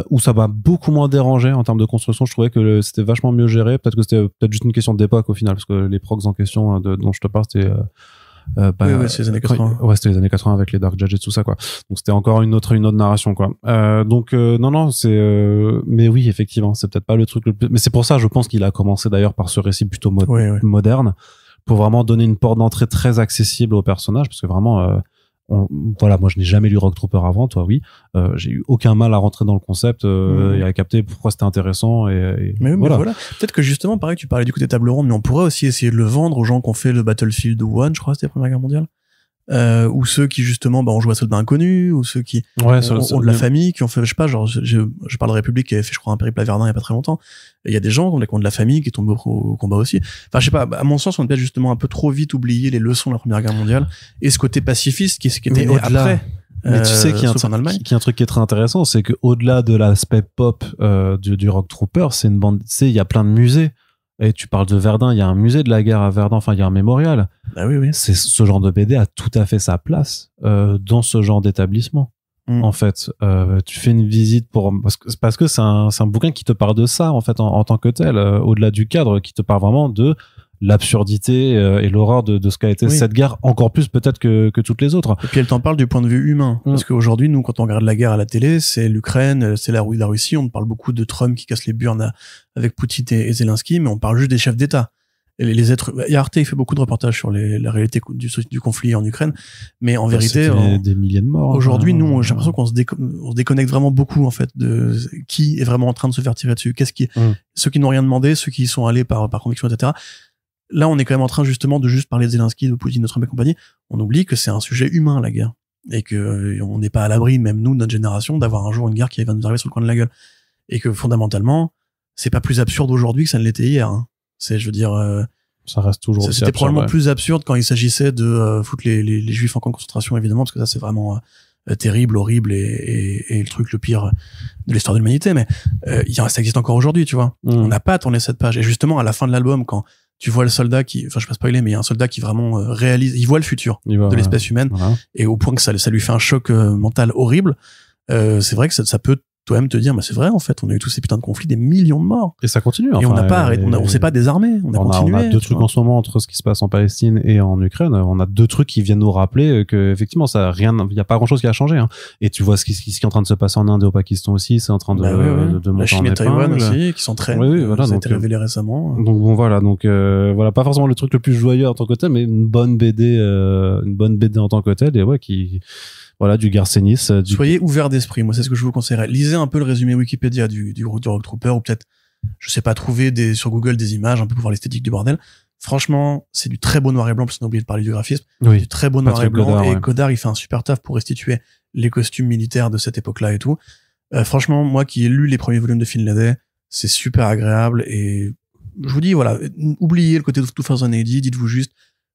où ça m'a beaucoup moins dérangé en termes de construction. Je trouvais que c'était vachement mieux géré. Peut-être que c'était juste une question d'époque au final, parce que les progs en question dont je te parle, c'était oui, c'est les années 80. Ouais, c'était les années 80 avec les Dark Judges et tout ça, quoi. Donc c'était encore une autre narration, quoi. Non, mais oui, effectivement, c'est peut-être pas le truc le plus, mais c'est pour ça, je pense qu'il a commencé d'ailleurs par ce récit plutôt moderne, pour vraiment donner une porte d'entrée très accessible au personnage, parce que vraiment, voilà, moi je n'ai jamais lu Rock Trooper avant, toi oui, j'ai eu aucun mal à rentrer dans le concept et à capter pourquoi c'était intéressant mais voilà. Peut-être que justement, pareil, tu parlais du côté table ronde, mais on pourrait aussi essayer de le vendre aux gens qui ont fait le Battlefield 1, je crois, c'était la Première Guerre mondiale, ou ceux qui justement ont joué à Soldat Inconnu, ou ceux qui ont de la famille, qui ont fait, je sais pas, genre je parle de République qui avait fait, je crois, un périple à Verdun il y a pas très longtemps. Il y a des gens qui ont de la famille qui tombent au combat aussi. Enfin, je sais pas, à mon sens, on a peut-être justement un peu trop vite oublié les leçons de la Première Guerre mondiale et ce côté pacifiste qui était né après. Mais tu sais qu'il y a un truc qui est très intéressant, c'est que au-delà de l'aspect pop du Rock Trooper, c'est une bande, tu sais, il y a plein de musées. Et tu parles de Verdun, il y a un musée de la guerre à Verdun, enfin il y a un mémorial. Ah oui. C'est ce genre de BD a tout à fait sa place dans ce genre d'établissement. En fait, tu fais une visite parce que c'est un bouquin qui te parle de ça en fait en tant que tel, au-delà du cadre, qui te parle vraiment de l'absurdité et l'horreur de ce qu'a été cette guerre, encore plus peut-être que toutes les autres. Et puis elle t'en parle du point de vue humain, parce qu'aujourd'hui, nous, quand on regarde la guerre à la télé, c'est l'Ukraine, c'est la Russie, on parle beaucoup de Trump qui casse les burnes avec Poutine et Zelensky, mais on parle juste des chefs d'État. Et les êtres, et Arte, il fait beaucoup de reportages sur la réalité du conflit en Ukraine, mais en vérité, des milliers de morts. Aujourd'hui, nous, j'ai l'impression qu'on se déconnecte vraiment beaucoup, en fait, de qui est vraiment en train de se faire tirer dessus. Ceux qui n'ont rien demandé, ceux qui y sont allés par conviction, etc. Là, on est quand même en train, justement, de juste parler de Zelensky, de Poutine, de Trump et compagnie. On oublie que c'est un sujet humain, la guerre. Et que on n'est pas à l'abri, même nous, notre génération, d'avoir un jour une guerre qui va nous arriver sur le coin de la gueule. Et que, fondamentalement, c'est pas plus absurde aujourd'hui que ça ne l'était hier, hein. Je veux dire, ça reste toujours c'était probablement plus absurde quand il s'agissait de foutre les juifs en camp de concentration, évidemment, parce que ça c'est vraiment terrible, horrible et le truc le pire de l'histoire de l'humanité. Mais ça existe encore aujourd'hui, tu vois. On n'a pas tourné cette page. Et justement, à la fin de l'album, quand tu vois le soldat qui, enfin je vais pas spoiler, mais il y a un soldat qui vraiment réalise, il voit le futur de l'espèce humaine, et au point que ça lui fait un choc mental horrible. C'est vrai que ça peut toi-même te dire, mais c'est vrai, en fait, on a eu tous ces putains de conflits, des millions de morts. Et ça continue. Et on n'a pas arrêté, on s'est pas désarmé, on a continué. On a deux trucs en ce moment entre ce qui se passe en Palestine et en Ukraine. On a deux trucs qui viennent nous rappeler que, effectivement, il y a pas grand chose qui a changé, hein. Et tu vois ce qui est en train de se passer en Inde et au Pakistan aussi, c'est en train de monter en la Chine et Taïwan aussi, qui s'entraînent. Voilà, ça a été révélé récemment. Donc bon, voilà, voilà, pas forcément le truc le plus joyeux en tant que tel, mais une bonne BD en tant que tel, et voilà, du Garcenis. Soyez ouverts d'esprit, moi c'est ce que je vous conseillerais. Lisez un peu le résumé Wikipédia du Rogue Trooper, ou peut-être, je sais pas, trouver sur Google des images un peu pour voir l'esthétique du bordel. Franchement, c'est du très beau noir et blanc, parce qu'on a oublié de parler du graphisme. Du très beau noir et blanc, Godard, et Godard, il fait un super taf pour restituer les costumes militaires de cette époque-là et tout. Franchement, moi qui ai lu les premiers volumes de Finlay, c'est super agréable, et je vous dis, voilà, oubliez le côté de 2080, dites-vous juste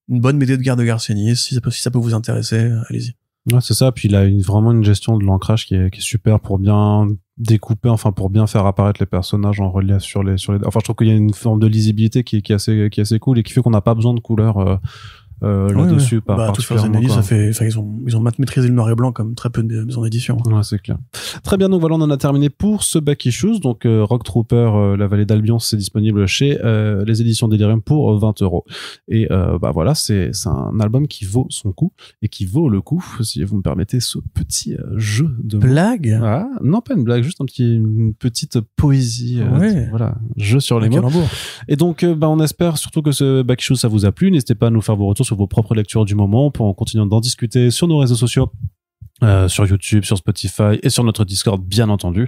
une bonne BD de guerre de Garcenis, si ça peut vous intéresser, allez-y. Ouais, c'est ça. Puis il a vraiment une gestion de l'ancrage qui est super pour bien découper, enfin pour bien faire apparaître les personnages en relief sur les. Enfin, je trouve qu'il y a une forme de lisibilité qui est assez cool et qui fait qu'on n'a pas besoin de couleur là-dessus. Ouais. Particulièrement. Ils ont maîtrisé le noir et blanc comme très peu de maisons d'édition. Ouais, c'est clair. Très bien. Donc voilà, on en a terminé pour ce Back Issues. Donc Rogue Trooper, la vallée d'Albion, c'est disponible chez les éditions Delirium pour 20 €. Et voilà, c'est un album qui vaut son coup et qui vaut le coup, si vous me permettez ce petit jeu de blague. Ah, non, pas une blague, juste une petite poésie. Voilà, jeu sur les mots. Et donc on espère surtout que ce Back Issues ça vous a plu. N'hésitez pas à nous faire vos retours sur vos propres lectures du moment pour en continuer d'en discuter sur nos réseaux sociaux, sur YouTube, sur Spotify et sur notre Discord, bien entendu.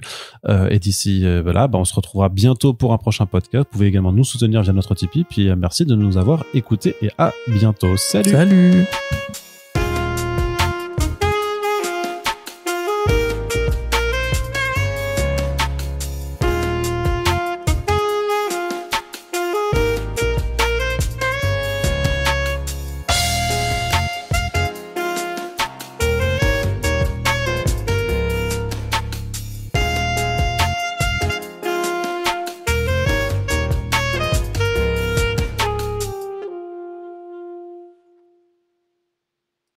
Et d'ici on se retrouvera bientôt pour un prochain podcast. Vous pouvez également nous soutenir via notre Tipeee. Puis merci de nous avoir écoutés et à bientôt. Salut.